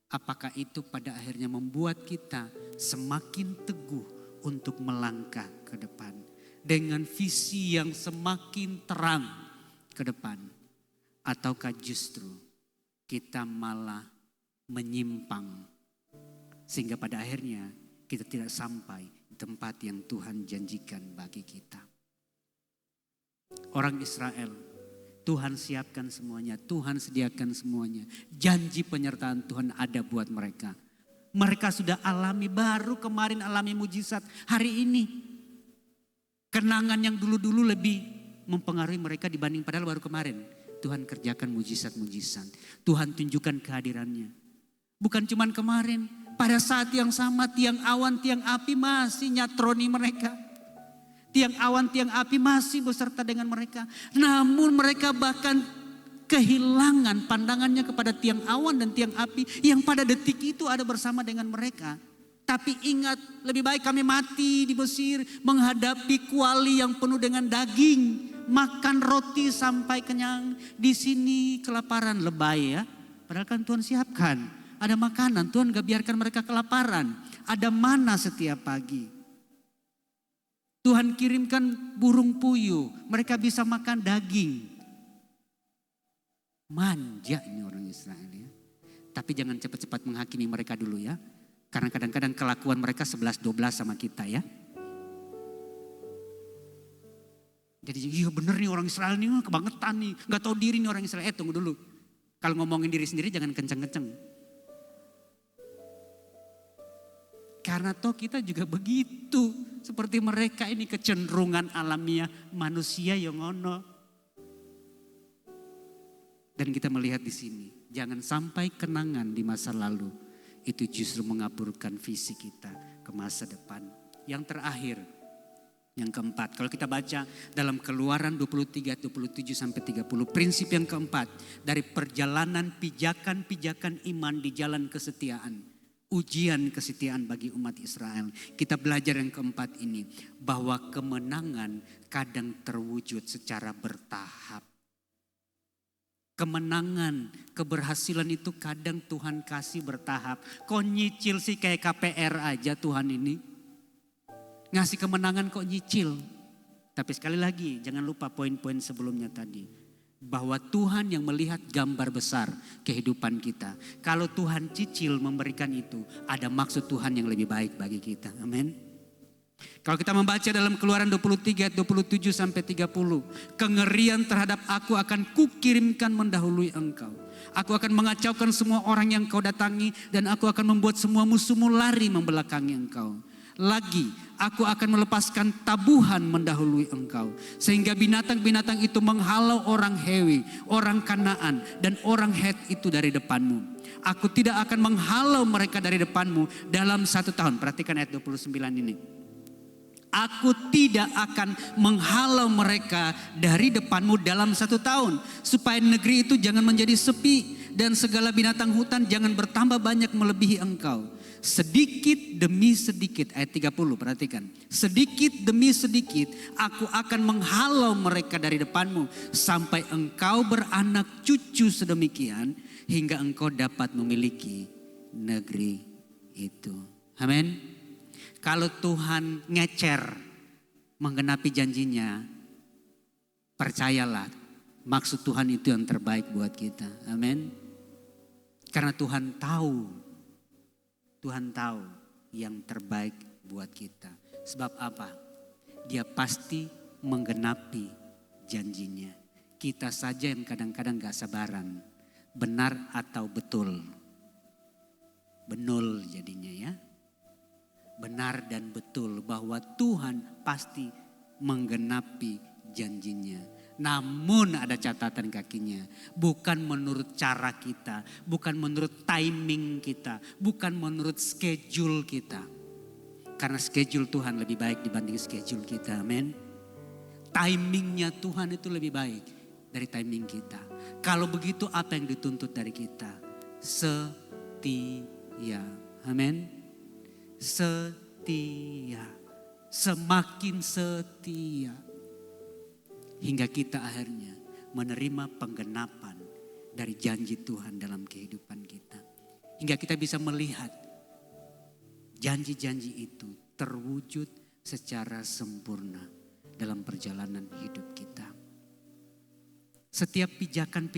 Apakah itu pada akhirnya membuat kita semakin teguh untuk melangkah ke depan dengan visi yang semakin terang ke depan? Ataukah justru kita malah menyimpang sehingga pada akhirnya kita tidak sampai di tempat yang Tuhan janjikan bagi kita? Orang Israel, Tuhan siapkan semuanya, Tuhan sediakan semuanya. Janji penyertaan Tuhan ada buat mereka. Mereka sudah alami, baru kemarin alami mujizat. Hari ini kenangan yang dulu-dulu lebih mempengaruhi mereka dibanding padahal baru kemarin. Tuhan kerjakan mujizat-mujizat. Tuhan tunjukkan kehadirannya. Bukan cuman kemarin, pada saat yang sama tiang awan, tiang api masih nyatroni mereka. Tiang awan, tiang api masih beserta dengan mereka. Namun mereka bahkan kehilangan pandangannya kepada tiang awan dan tiang api yang pada detik itu ada bersama dengan mereka. Tapi ingat, lebih baik kami mati di Mesir menghadapi kuali yang penuh dengan daging. Makan roti sampai kenyang. Di sini kelaparan, lebay ya. Padahal kan Tuhan siapkan. Ada makanan, Tuhan gak biarkan mereka kelaparan. Ada mana setiap pagi. Tuhan kirimkan burung puyuh, mereka bisa makan daging. Manja ini orang Israel ya. Tapi jangan cepat-cepat menghakimi mereka dulu ya. Karena kadang-kadang kelakuan mereka 11-12 sama kita ya. Jadi iya bener nih orang Israel nih, kebangetan nih. Gak tahu diri nih orang Israel. Tunggu dulu. Kalau ngomongin diri sendiri jangan kenceng-kenceng. Karena toh kita juga begitu. Seperti mereka ini kecenderungan alamiah manusia yang ngono. Dan kita melihat di sini. Jangan sampai kenangan di masa lalu. Itu justru mengaburkan visi kita ke masa depan. Yang terakhir. Yang keempat. Kalau kita baca dalam Keluaran 23, 27 sampai 30. Prinsip yang keempat. Dari perjalanan pijakan-pijakan iman di jalan kesetiaan. Ujian kesetiaan bagi umat Israel. Kita belajar yang keempat ini. Bahwa kemenangan kadang terwujud secara bertahap. Kemenangan, keberhasilan itu kadang Tuhan kasih bertahap. Kok nyicil sih kayak KPR aja Tuhan ini. Ngasih kemenangan kok nyicil. Tapi sekali lagi jangan lupa poin-poin sebelumnya tadi. Bahwa Tuhan yang melihat gambar besar kehidupan kita. Kalau Tuhan cicil memberikan itu, ada maksud Tuhan yang lebih baik bagi kita. Amin. Kalau kita membaca dalam Keluaran 23, 27 sampai 30. Kengerian terhadap aku akan kukirimkan mendahului engkau. Aku akan mengacaukan semua orang yang kau datangi. Dan aku akan membuat semua musuhmu lari membelakangi engkau. Lagi aku akan melepaskan tabuhan mendahului engkau. Sehingga binatang-binatang itu menghalau orang Hewi, orang Kanaan dan orang Het itu dari depanmu. Aku tidak akan menghalau mereka dari depanmu dalam 1 tahun. Perhatikan ayat 29 ini. Aku tidak akan menghalau mereka dari depanmu dalam 1 tahun. Supaya negeri itu jangan menjadi sepi dan segala binatang hutan jangan bertambah banyak melebihi engkau. Sedikit demi sedikit, ayat 30 perhatikan. Sedikit demi sedikit aku akan menghalau mereka dari depanmu. Sampai engkau beranak cucu sedemikian hingga engkau dapat memiliki negeri itu. Amin. Kalau Tuhan ngecer menggenapi janjinya, percayalah maksud Tuhan itu yang terbaik buat kita. Amin. Karena Tuhan tahu yang terbaik buat kita. Sebab apa? Dia pasti menggenapi janjinya. Kita saja yang kadang-kadang gak sabaran. Benar atau betul? Benul jadinya ya. Benar dan betul bahwa Tuhan pasti menggenapi janjinya. Namun ada catatan kakinya. Bukan menurut cara kita. Bukan menurut timing kita. Bukan menurut schedule kita. Karena schedule Tuhan lebih baik dibanding schedule kita. Amin. Timingnya Tuhan itu lebih baik dari timing kita. Kalau begitu apa yang dituntut dari kita? Setia. Amin. Setia. Semakin setia. Hingga kita akhirnya menerima penggenapan dari janji Tuhan dalam kehidupan kita. Hingga kita bisa melihat janji-janji itu terwujud secara sempurna dalam perjalanan hidup kita. Setiap pijakan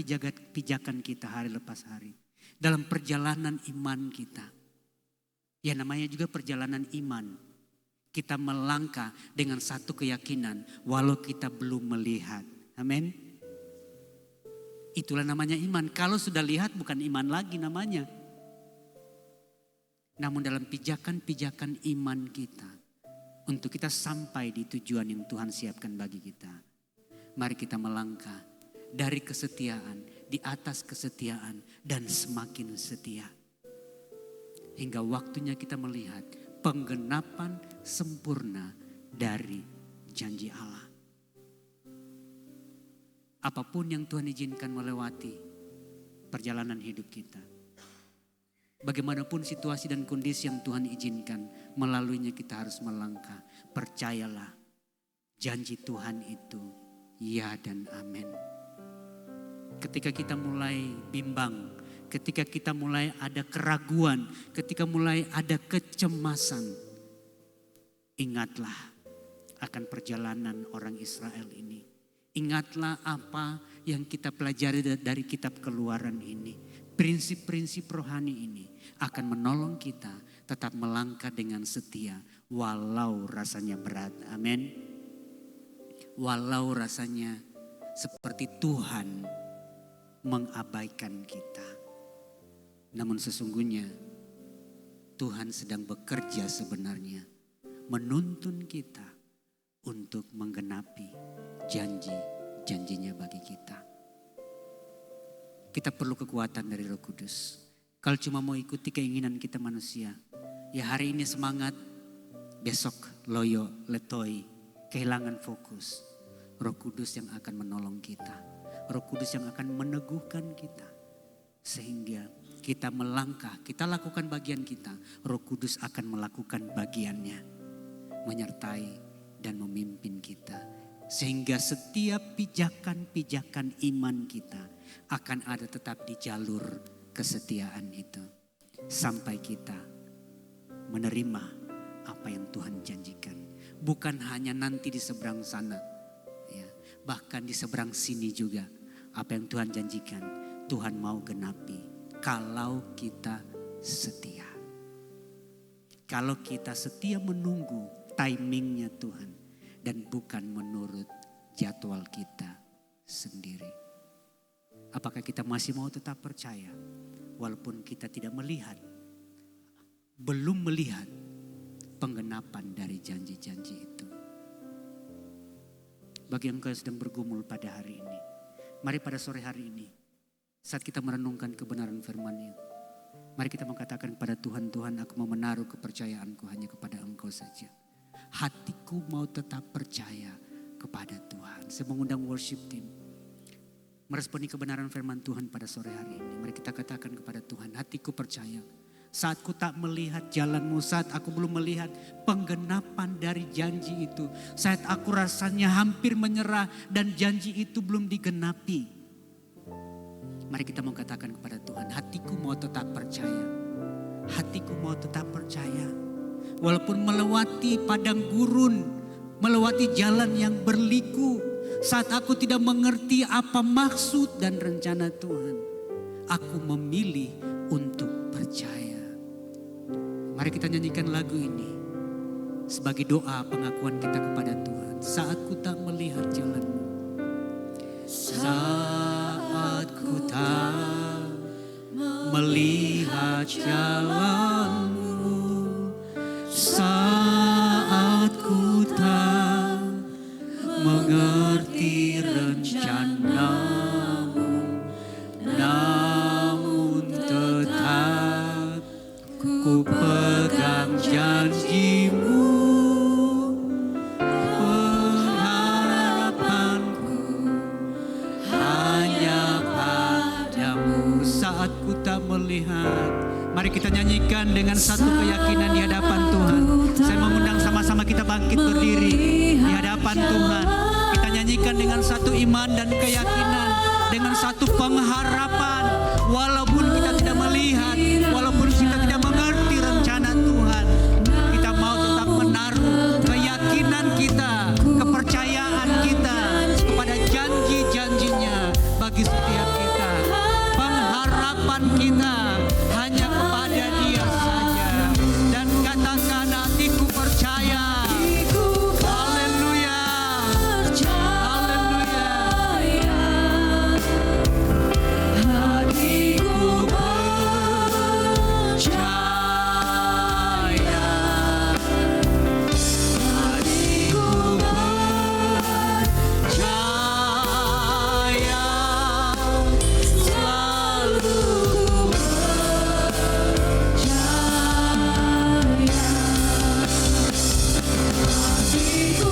kita hari lepas hari. Dalam perjalanan iman kita. Ya namanya juga perjalanan iman. Kita melangkah dengan satu keyakinan walau kita belum melihat. Amin. Itulah namanya iman. Kalau sudah lihat bukan iman lagi namanya. Namun dalam pijakan-pijakan iman kita. Untuk kita sampai di tujuan yang Tuhan siapkan bagi kita. Mari kita melangkah dari kesetiaan, di atas kesetiaan dan semakin setia. Hingga waktunya kita melihat penggenapan sempurna dari janji Allah. Apapun yang Tuhan izinkan melewati perjalanan hidup kita. Bagaimanapun situasi dan kondisi yang Tuhan izinkan, melaluinya kita harus melangkah. Percayalah, janji Tuhan itu ya dan amin. Ketika kita mulai bimbang, ketika kita mulai ada keraguan, ketika mulai ada kecemasan, ingatlah akan perjalanan orang Israel ini. Ingatlah apa yang kita pelajari dari kitab Keluaran ini. Prinsip-prinsip rohani ini akan menolong kita tetap melangkah dengan setia walau rasanya berat. Amin. Walau rasanya seperti Tuhan mengabaikan kita. Namun sesungguhnya Tuhan sedang bekerja sebenarnya menuntun kita untuk menggenapi janji-janjinya bagi kita. Kita perlu kekuatan dari Roh Kudus. Kalau cuma mau ikuti keinginan kita manusia, ya hari ini semangat, besok loyo, letoi, kehilangan fokus. Roh Kudus yang akan menolong kita. Roh Kudus yang akan meneguhkan kita. Sehingga kita melangkah, kita lakukan bagian kita. Roh Kudus akan melakukan bagiannya. Menyertai dan memimpin kita. Sehingga setiap pijakan-pijakan iman kita akan ada tetap di jalur kesetiaan itu. Sampai kita menerima apa yang Tuhan janjikan. Bukan hanya nanti di seberang sana. Ya, bahkan di seberang sini juga. Apa yang Tuhan janjikan, Tuhan mau genapi. Kalau kita setia. Kalau kita setia menunggu timingnya Tuhan. Dan bukan menurut jadwal kita sendiri. Apakah kita masih mau tetap percaya? Walaupun kita tidak melihat. Belum melihat penggenapan dari janji-janji itu. Bagi engkau yang sedang bergumul pada hari ini. Mari pada sore hari ini. Saat kita merenungkan kebenaran firman-Nya. Mari kita mengatakan kepada Tuhan, Tuhan aku mau menaruh kepercayaanku hanya kepada Engkau saja. Hatiku hatiku mau tetap percaya kepada Tuhan. Saya mengundang worship team meresponi kebenaran firman Tuhan pada sore hari ini. Mari kita katakan kepada Tuhan, hatiku percaya. Saat ku tak melihat jalanmu, saat aku belum melihat penggenapan dari janji itu, saat aku rasanya hampir menyerah dan janji itu belum digenapi. Mari kita mau katakan kepada Tuhan, hatiku mau tetap percaya. Hatiku mau tetap percaya. Walaupun melewati padang gurun, melewati jalan yang berliku, saat aku tidak mengerti apa maksud dan rencana Tuhan, aku memilih untuk percaya. Mari kita nyanyikan lagu ini sebagai doa pengakuan kita kepada Tuhan. Saat ku tak melihat jalanmu, saat ku tak melihat jalanmu, saat ku tak mengerti rencanamu, namun tetap ku pegang janjimu. Pengharapanku hanya padamu. Saat ku tak melihat, mari kita nyanyikan dengan satu keyakinan di hadapan Tuhan. Saya mengundang sama-sama kita bangkit berdiri di hadapan Tuhan. Kita nyanyikan dengan satu iman dan keyakinan, dengan satu pengharapan. Walaupun kita tidak melihat, walaupun kita tidak mengerti rencana Tuhan, kita mau tetap menaruh keyakinan kita, kepercayaan kita kepada janji-janjinya bagi setiap kita. Pengharapan kita hanya kepada Dia saja. Dan katakan, hatiku percaya. Haleluya. Haleluya. Hatiku percaya. Hatiku percaya. Selalu hatiku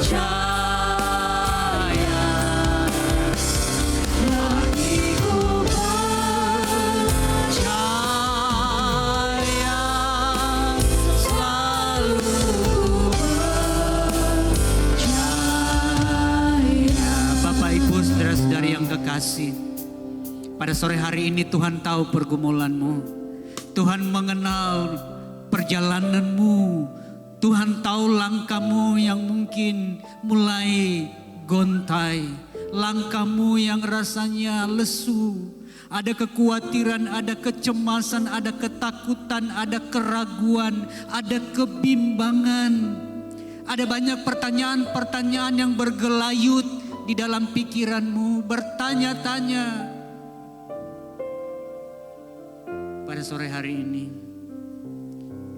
percaya. Hatiku percaya. Hatiku percaya. Selalu percaya. Bapak Ibu saudara-saudari yang kekasih, pada sore hari ini Tuhan tahu pergumulanmu. Tuhan mengenal perjalananmu. Tuhan tahu langkahmu yang mungkin mulai gontai. Langkahmu yang rasanya lesu. Ada kekhawatiran, ada kecemasan, ada ketakutan, ada keraguan, ada kebimbangan. Ada banyak pertanyaan-pertanyaan yang bergelayut di dalam pikiranmu, bertanya-tanya. Pada sore hari ini,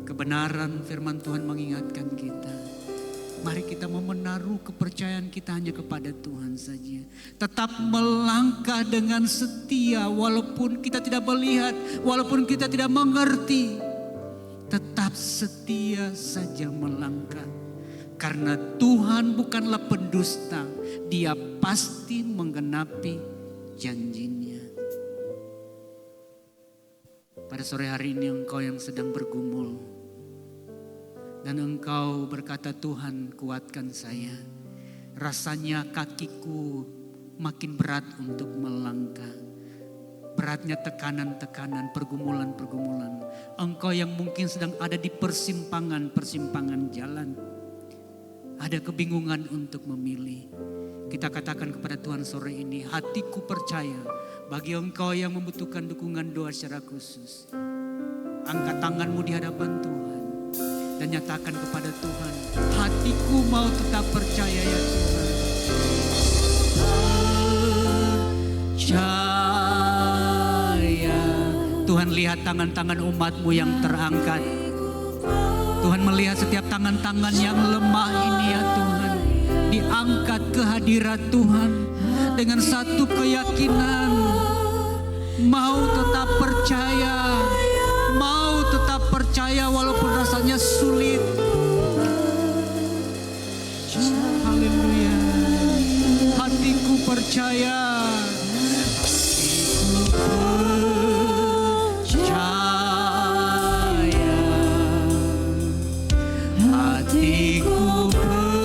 kebenaran firman Tuhan mengingatkan kita. Mari kita mau menaruh kepercayaan kita hanya kepada Tuhan saja. Tetap melangkah dengan setia walaupun kita tidak melihat, walaupun kita tidak mengerti. Tetap setia saja melangkah. Karena Tuhan bukanlah pendusta, Dia pasti menggenapi janjinya. Pada sore hari ini engkau yang sedang bergumul dan engkau berkata, Tuhan kuatkan saya. Rasanya kakiku makin berat untuk melangkah. Beratnya tekanan-tekanan, pergumulan-pergumulan. Engkau yang mungkin sedang ada di persimpangan-persimpangan jalan. Ada kebingungan untuk memilih. Kita katakan kepada Tuhan sore ini, hatiku percaya. Bagi engkau yang membutuhkan dukungan doa secara khusus, angkat tanganmu di hadapan Tuhan dan nyatakan kepada Tuhan, hatiku mau tetap percaya ya Tuhan. Percaya. Tuhan lihat tangan-tangan umatmu yang terangkat. Tuhan melihat setiap tangan-tangan yang lemah ini ya Tuhan. Diangkat ke hadirat Tuhan. dengan satu keyakinan, mau tetap percaya, mau tetap percaya walaupun rasanya sulit. Haleluya. Hatiku percaya. Hatiku percaya, hatiku percaya,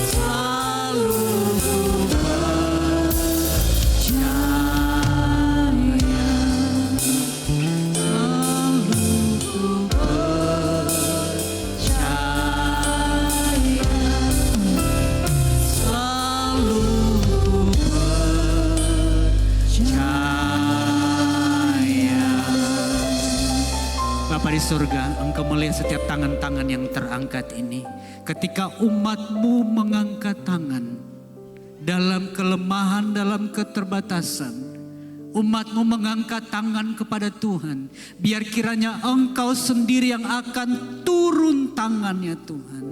selalu Bapa di surga, Engkau melihat setiap tangan-tangan yang terangkat ini. Ketika umat-Mu mengangkat tangan dalam kelemahan, dalam keterbatasan, umat-Mu mengangkat tangan kepada Tuhan. Biar kiranya Engkau sendiri yang akan turun tangannya Tuhan.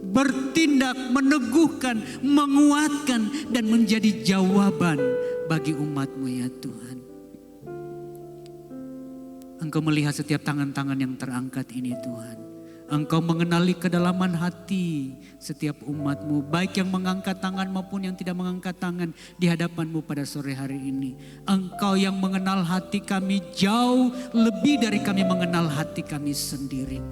Bertindak, meneguhkan, menguatkan, dan menjadi jawaban bagi umat-Mu ya Tuhan. Engkau melihat setiap tangan-tangan yang terangkat ini Tuhan. Engkau mengenali kedalaman hati setiap umat-Mu, baik yang mengangkat tangan maupun yang tidak mengangkat tangan di hadapan-Mu pada sore hari ini. Engkau yang mengenal hati kami jauh lebih dari kami mengenal hati kami sendiri.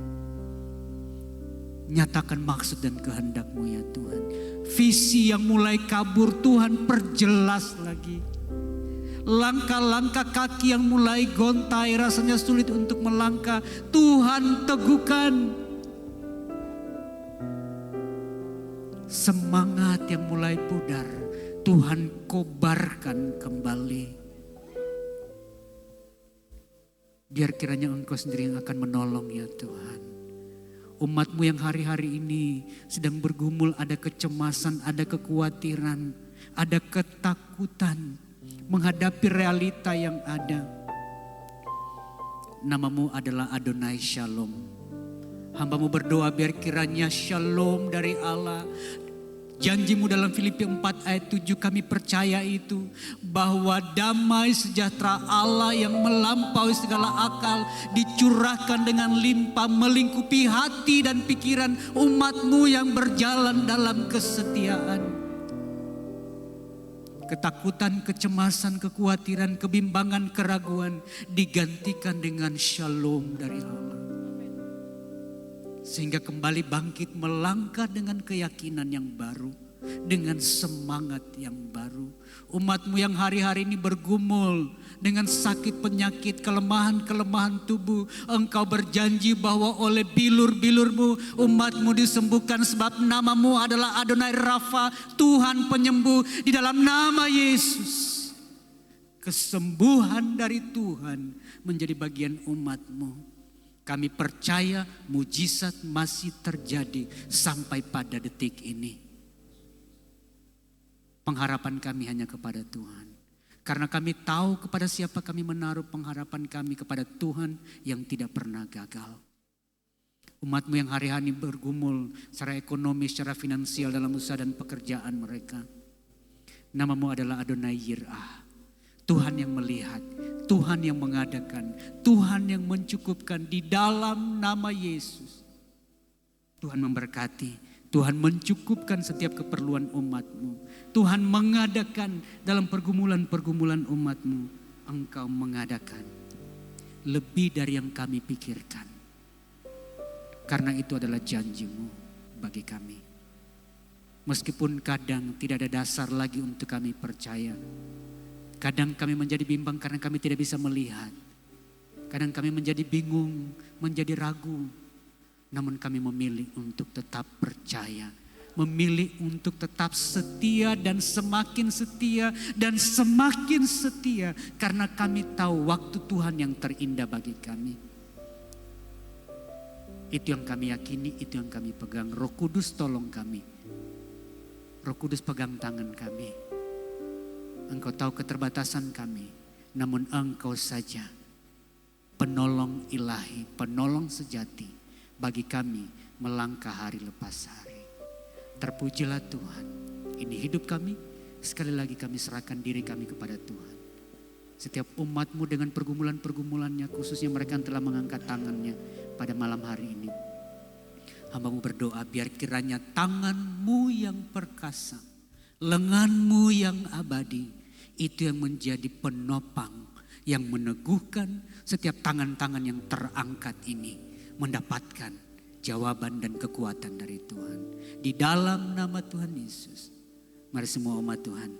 Nyatakan maksud dan kehendak-Mu ya Tuhan. Visi yang mulai kabur Tuhan perjelas lagi. Langkah-langkah kaki yang mulai gontai, rasanya sulit untuk melangkah, Tuhan teguhkan. Semangat yang mulai pudar, Tuhan kobarkan kembali. Biar kiranya Engkau sendiri yang akan menolong ya Tuhan. Umat-Mu yang hari-hari ini sedang bergumul, ada kecemasan, ada kekhawatiran, ada ketakutan menghadapi realita yang ada. Nama-Mu adalah Adonai Shalom. Hamba-Mu berdoa biar kiranya shalom dari Allah. Janji-Mu dalam Filipi 4 ayat 7 kami percaya itu. Bahwa damai sejahtera Allah yang melampaui segala akal dicurahkan dengan limpah melingkupi hati dan pikiran umat-Mu yang berjalan dalam kesetiaan. Ketakutan, kecemasan, kekhawatiran, kebimbangan, keraguan digantikan dengan shalom dari Allah. Sehingga kembali bangkit melangkah dengan keyakinan yang baru, dengan semangat yang baru. Umat-Mu yang hari-hari ini bergumul dengan sakit penyakit, kelemahan-kelemahan tubuh. Engkau berjanji bahwa oleh bilur-bilur-Mu umat-Mu disembuhkan sebab nama-Mu adalah Adonai Rafa, Tuhan penyembuh. Di dalam nama Yesus, kesembuhan dari Tuhan menjadi bagian umat-Mu. Kami percaya mujizat masih terjadi sampai pada detik ini. Pengharapan kami hanya kepada Tuhan. Karena kami tahu kepada siapa kami menaruh pengharapan kami, kepada Tuhan yang tidak pernah gagal. Umat-Mu yang hari-hari bergumul secara ekonomi, secara finansial dalam usaha dan pekerjaan mereka. Nama-Mu adalah Adonai Yir'ah. Tuhan yang melihat, Tuhan yang mengadakan, Tuhan yang mencukupkan di dalam nama Yesus. Tuhan memberkati. Tuhan mencukupkan setiap keperluan umat-Mu. Tuhan mengadakan dalam pergumulan-pergumulan umat-Mu. Engkau mengadakan lebih dari yang kami pikirkan. Karena itu adalah janji-Mu bagi kami. Meskipun kadang tidak ada dasar lagi untuk kami percaya. Kadang kami menjadi bimbang karena kami tidak bisa melihat. Kadang kami menjadi bingung, menjadi ragu. Namun kami memilih untuk tetap percaya. Memilih untuk tetap setia dan semakin setia dan semakin setia. Karena kami tahu waktu Tuhan yang terindah bagi kami. Itu yang kami yakini, itu yang kami pegang. Roh Kudus tolong kami. Roh Kudus pegang tangan kami. Engkau tahu keterbatasan kami. namun Engkau saja penolong ilahi, penolong sejati bagi kami melangkah hari lepas hari. Terpujilah Tuhan, ini hidup kami, sekali lagi kami serahkan diri kami kepada Tuhan. Setiap umat-Mu dengan pergumulan-pergumulannya, khususnya mereka yang telah mengangkat tangannya pada malam hari ini. Hamba-Mu berdoa biar kiranya tangan-Mu yang perkasa, lengan-Mu yang abadi, itu yang menjadi penopang, yang meneguhkan setiap tangan-tangan yang terangkat ini mendapatkan jawaban dan kekuatan dari Tuhan. Di dalam nama Tuhan Yesus, mari semua umat Tuhan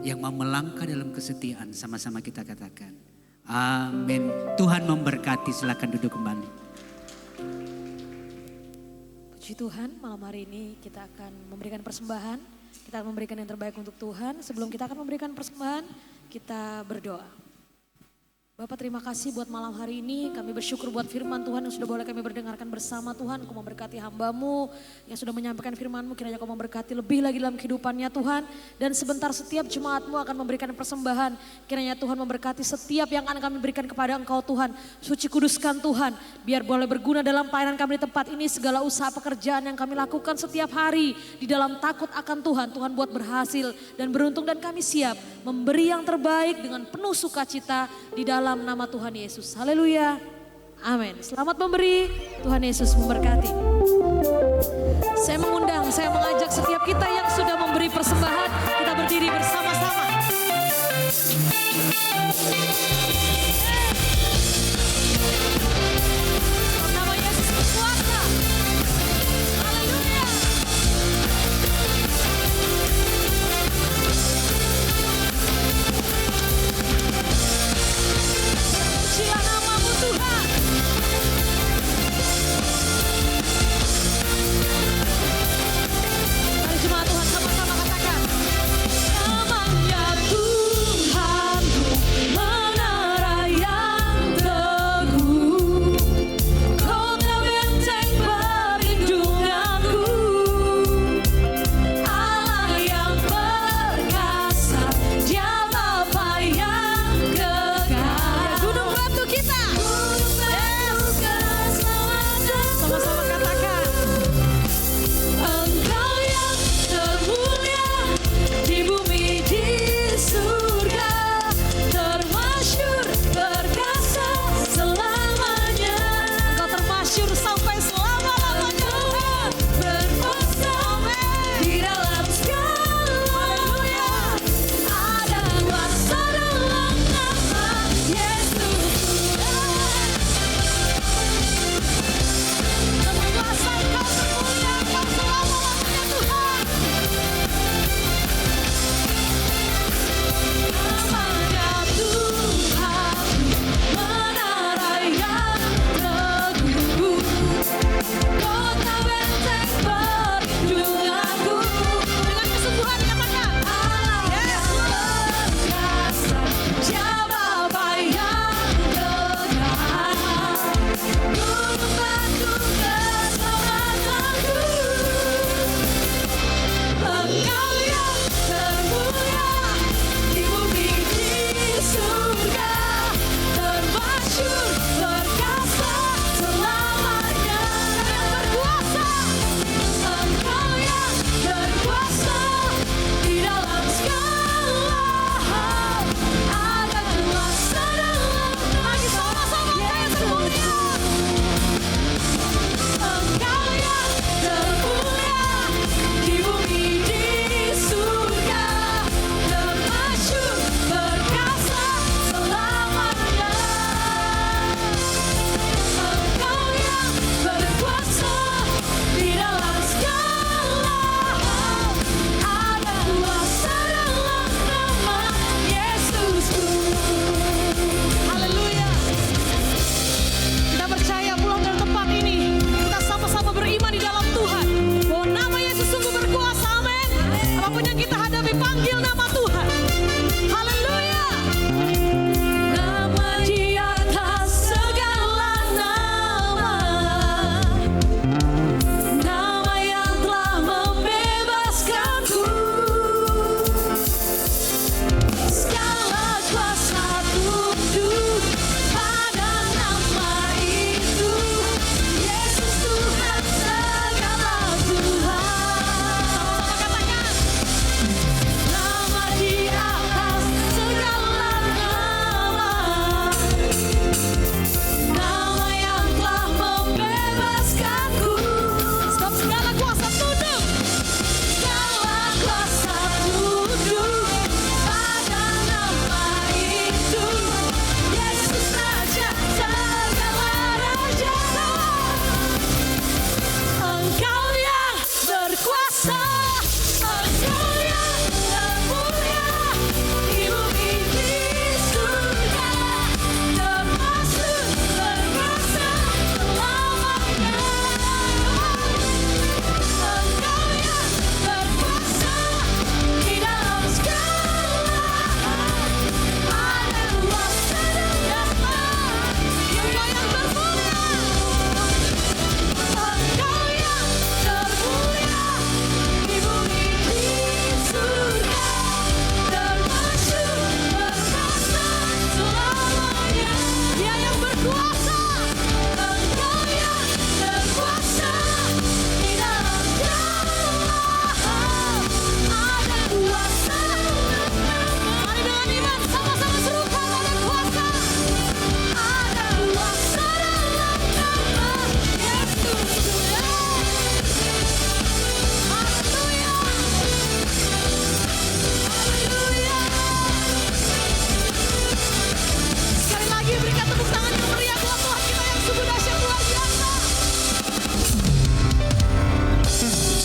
yang mau melangkah dalam kesetiaan, sama-sama kita katakan amin. Tuhan memberkati, silakan duduk kembali. Puji Tuhan, malam hari ini kita akan memberikan persembahan. Kita akan memberikan yang terbaik untuk Tuhan. Sebelum kita akan memberikan persembahan, kita berdoa. Bapak, terima kasih buat malam hari ini. Kami bersyukur buat firman Tuhan yang sudah boleh kami berdengarkan bersama Tuhan. Kau memberkati hamba-Mu yang sudah menyampaikan firman-Mu. Kiranya Kau memberkati lebih lagi dalam kehidupannya Tuhan. Dan sebentar setiap jemaat-Mu akan memberikan persembahan. Kiranya Tuhan memberkati setiap yang akan kami berikan kepada Engkau Tuhan. Suci kuduskan Tuhan. Biar boleh berguna dalam pelayanan kami di tempat ini. Segala usaha pekerjaan yang kami lakukan setiap hari. Di dalam takut akan Tuhan. Tuhan buat berhasil dan beruntung, dan kami siap memberi yang terbaik dengan penuh sukacita di dalam nama Tuhan Yesus. Haleluya. Amin. Selamat memberi. Tuhan Yesus memberkati. Saya mengundang, saya mengajak setiap kita yang sudah memberi persembahan, kita berdiri bersama-sama. Nama Yesus berkuasa. Haleluya. Pujilah nama-Mu Tuhan. Mari jemaat Tuhan sama-sama katakan. Namanya Tuhan menerangi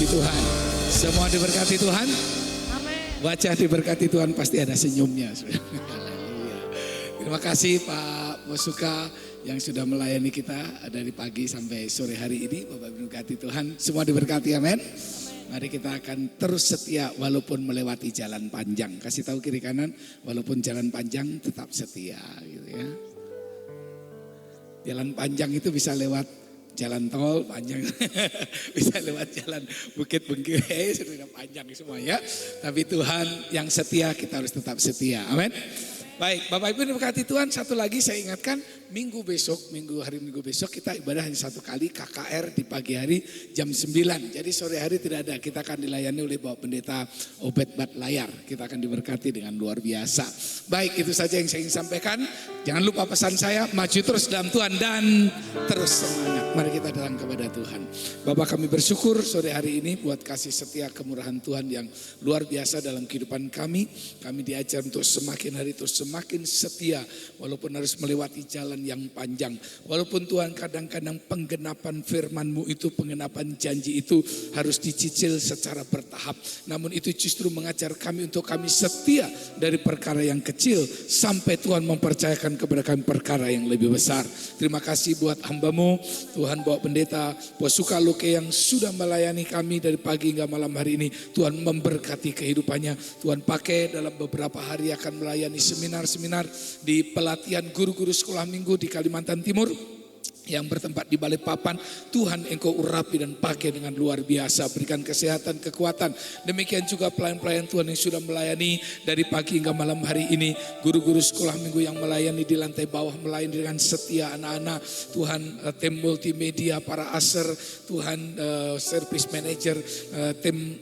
Tuhan. Semua diberkati Tuhan. Amin. Wajah diberkati Tuhan pasti ada senyumnya. Haleluya. Terima kasih Pak Mosuka yang sudah melayani kita dari pagi sampai sore hari ini. Bapak diberkati Tuhan. Semua diberkati, amin. Mari kita akan terus setia walaupun melewati jalan panjang. Kasih tahu kiri kanan, walaupun jalan panjang tetap setia gitu ya. Jalan panjang itu bisa lewat jalan tol panjang, bisa lewat jalan Bukit Bengkire, sudah panjang semuanya. Tapi Tuhan yang setia, kita harus tetap setia. Amin. Baik, Bapak Ibu diberkati Tuhan. Satu lagi saya ingatkan, minggu besok kita ibadah hanya satu kali, KKR di pagi hari jam 9. Jadi sore hari tidak ada, kita akan dilayani oleh Bapak Pendeta Obed Batlayar. Kita akan diberkati dengan luar biasa. Baik, itu saja yang saya ingin sampaikan. Jangan lupa pesan saya, maju terus dalam Tuhan dan terus semangat. Mari kita datang kepada Tuhan. Bapak, kami bersyukur sore hari ini buat kasih setia kemurahan Tuhan yang luar biasa dalam kehidupan kami. Kami diajar untuk semakin hari terus semakin setia walaupun harus melewati jalan yang panjang. Walaupun Tuhan kadang-kadang penggenapan firman-Mu itu, penggenapan janji itu harus dicicil secara bertahap. Namun itu justru mengajar kami untuk kami setia dari perkara yang kecil sampai Tuhan mempercayakan kepada kami perkara yang lebih besar. Terima kasih buat hamba-Mu, Tuhan Bapak Pendeta Posuka Loke yang sudah melayani kami dari pagi hingga malam hari ini. Tuhan memberkati kehidupannya. Tuhan pakai dalam beberapa hari akan melayani seminar di pelatihan guru-guru sekolah minggu di Kalimantan Timur yang bertempat di Balikpapan. Tuhan Engkau urapi dan pakai dengan luar biasa, berikan kesehatan, kekuatan. Demikian juga pelayan-pelayan Tuhan yang sudah melayani dari pagi hingga malam hari ini, guru-guru sekolah minggu yang melayani di lantai bawah, melayani dengan setia anak-anak Tuhan, tim multimedia, para aser Tuhan, service manager, tim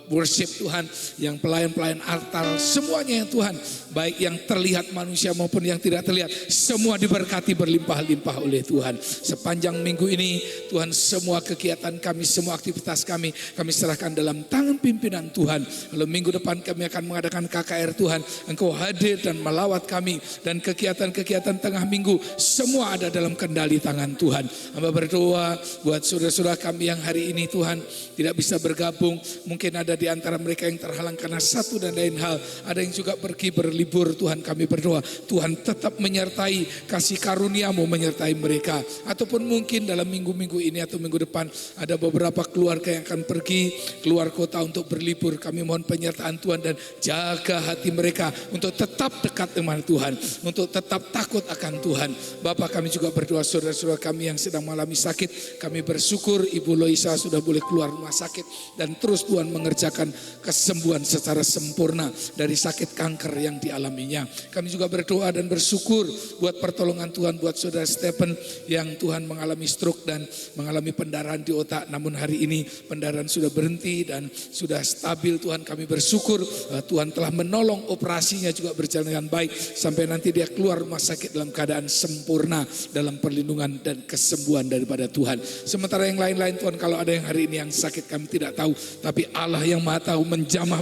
worship Tuhan, yang pelayan-pelayan altar, semuanya yang Tuhan, baik yang terlihat manusia maupun yang tidak terlihat, semua diberkati berlimpah-limpah oleh Tuhan. Sepanjang minggu ini Tuhan, semua kegiatan kami, semua aktivitas kami serahkan dalam tangan pimpinan Tuhan. Lalu minggu depan kami akan mengadakan KKR Tuhan, Engkau hadir dan melawat kami, dan kegiatan-kegiatan tengah minggu semua ada dalam kendali tangan Tuhan. Hamba berdoa buat saudara-saudara kami yang hari ini Tuhan tidak bisa bergabung. Mungkin ada di antara mereka yang terhalang karena satu dan lain hal. Ada yang juga pergi berlibur. Tuhan, kami berdoa, Tuhan tetap menyertai, kasih karunia-Mu menyertai mereka. Ataupun mungkin dalam minggu-minggu ini atau minggu depan ada beberapa keluarga yang akan pergi keluar kota untuk berlibur. Kami mohon penyertaan Tuhan dan jaga hati mereka untuk tetap dekat dengan Tuhan, untuk tetap takut akan Tuhan. Bapak, kami juga berdoa saudara-saudara kami yang sedang mengalami sakit. Kami bersyukur Ibu Loisa sudah boleh keluar rumah sakit dan terus Tuhan mengerjakan kesembuhan secara sempurna dari sakit kanker yang dialaminya. Kami juga berdoa dan bersyukur buat pertolongan Tuhan buat saudara Stephen yang Tuhan mengalami stroke dan mengalami pendarahan di otak. Namun hari ini pendarahan sudah berhenti dan sudah stabil. Tuhan, kami bersyukur Tuhan telah menolong, operasinya juga berjalan dengan baik sampai nanti dia keluar rumah sakit dalam keadaan sempurna dalam perlindungan dan kesembuhan daripada Tuhan. Sementara yang lain-lain Tuhan, kalau ada yang hari ini yang sakit kami tidak tahu, tapi Allah yang Maha Tahu menjamah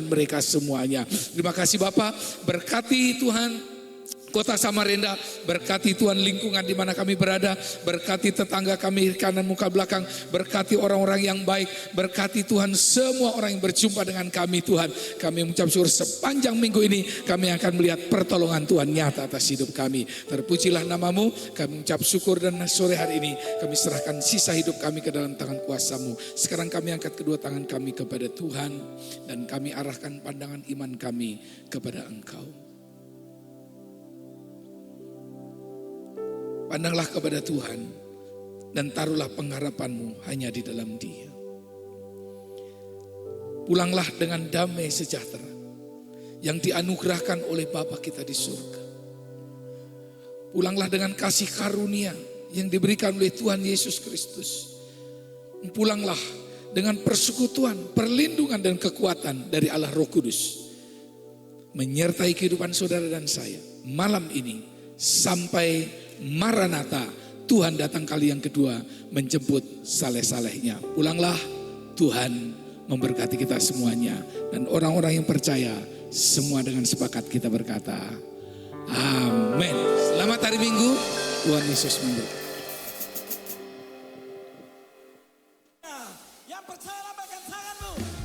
mereka semuanya. Terima kasih Bapak, berkati Tuhan Kota Samarinda, berkati Tuhan lingkungan di mana kami berada, berkati tetangga kami kanan muka belakang, berkati orang-orang yang baik, berkati Tuhan semua orang yang berjumpa dengan kami Tuhan. Kami mengucap syukur sepanjang minggu ini kami akan melihat pertolongan Tuhan nyata atas hidup kami. Terpujilah nama-Mu, kami mengucap syukur dan sore hari ini kami serahkan sisa hidup kami ke dalam tangan kuasa-Mu. Sekarang kami angkat kedua tangan kami kepada Tuhan dan kami arahkan pandangan iman kami kepada Engkau. Pandanglah kepada Tuhan dan taruhlah pengharapanmu hanya di dalam Dia. Pulanglah dengan damai sejahtera yang dianugerahkan oleh Bapa kita di surga. Pulanglah dengan kasih karunia yang diberikan oleh Tuhan Yesus Kristus. Pulanglah dengan persekutuan, perlindungan dan kekuatan dari Allah Roh Kudus menyertai kehidupan saudara dan saya malam ini sampai Maranatha, Tuhan datang kali yang kedua menjemput saleh-salehnya. Pulanglah, Tuhan memberkati kita semuanya. Dan orang-orang yang percaya semua dengan sepakat kita berkata amin. Selamat hari Minggu, Tuhan Yesus memberkati. Yang percaya lambaikan tanganmu.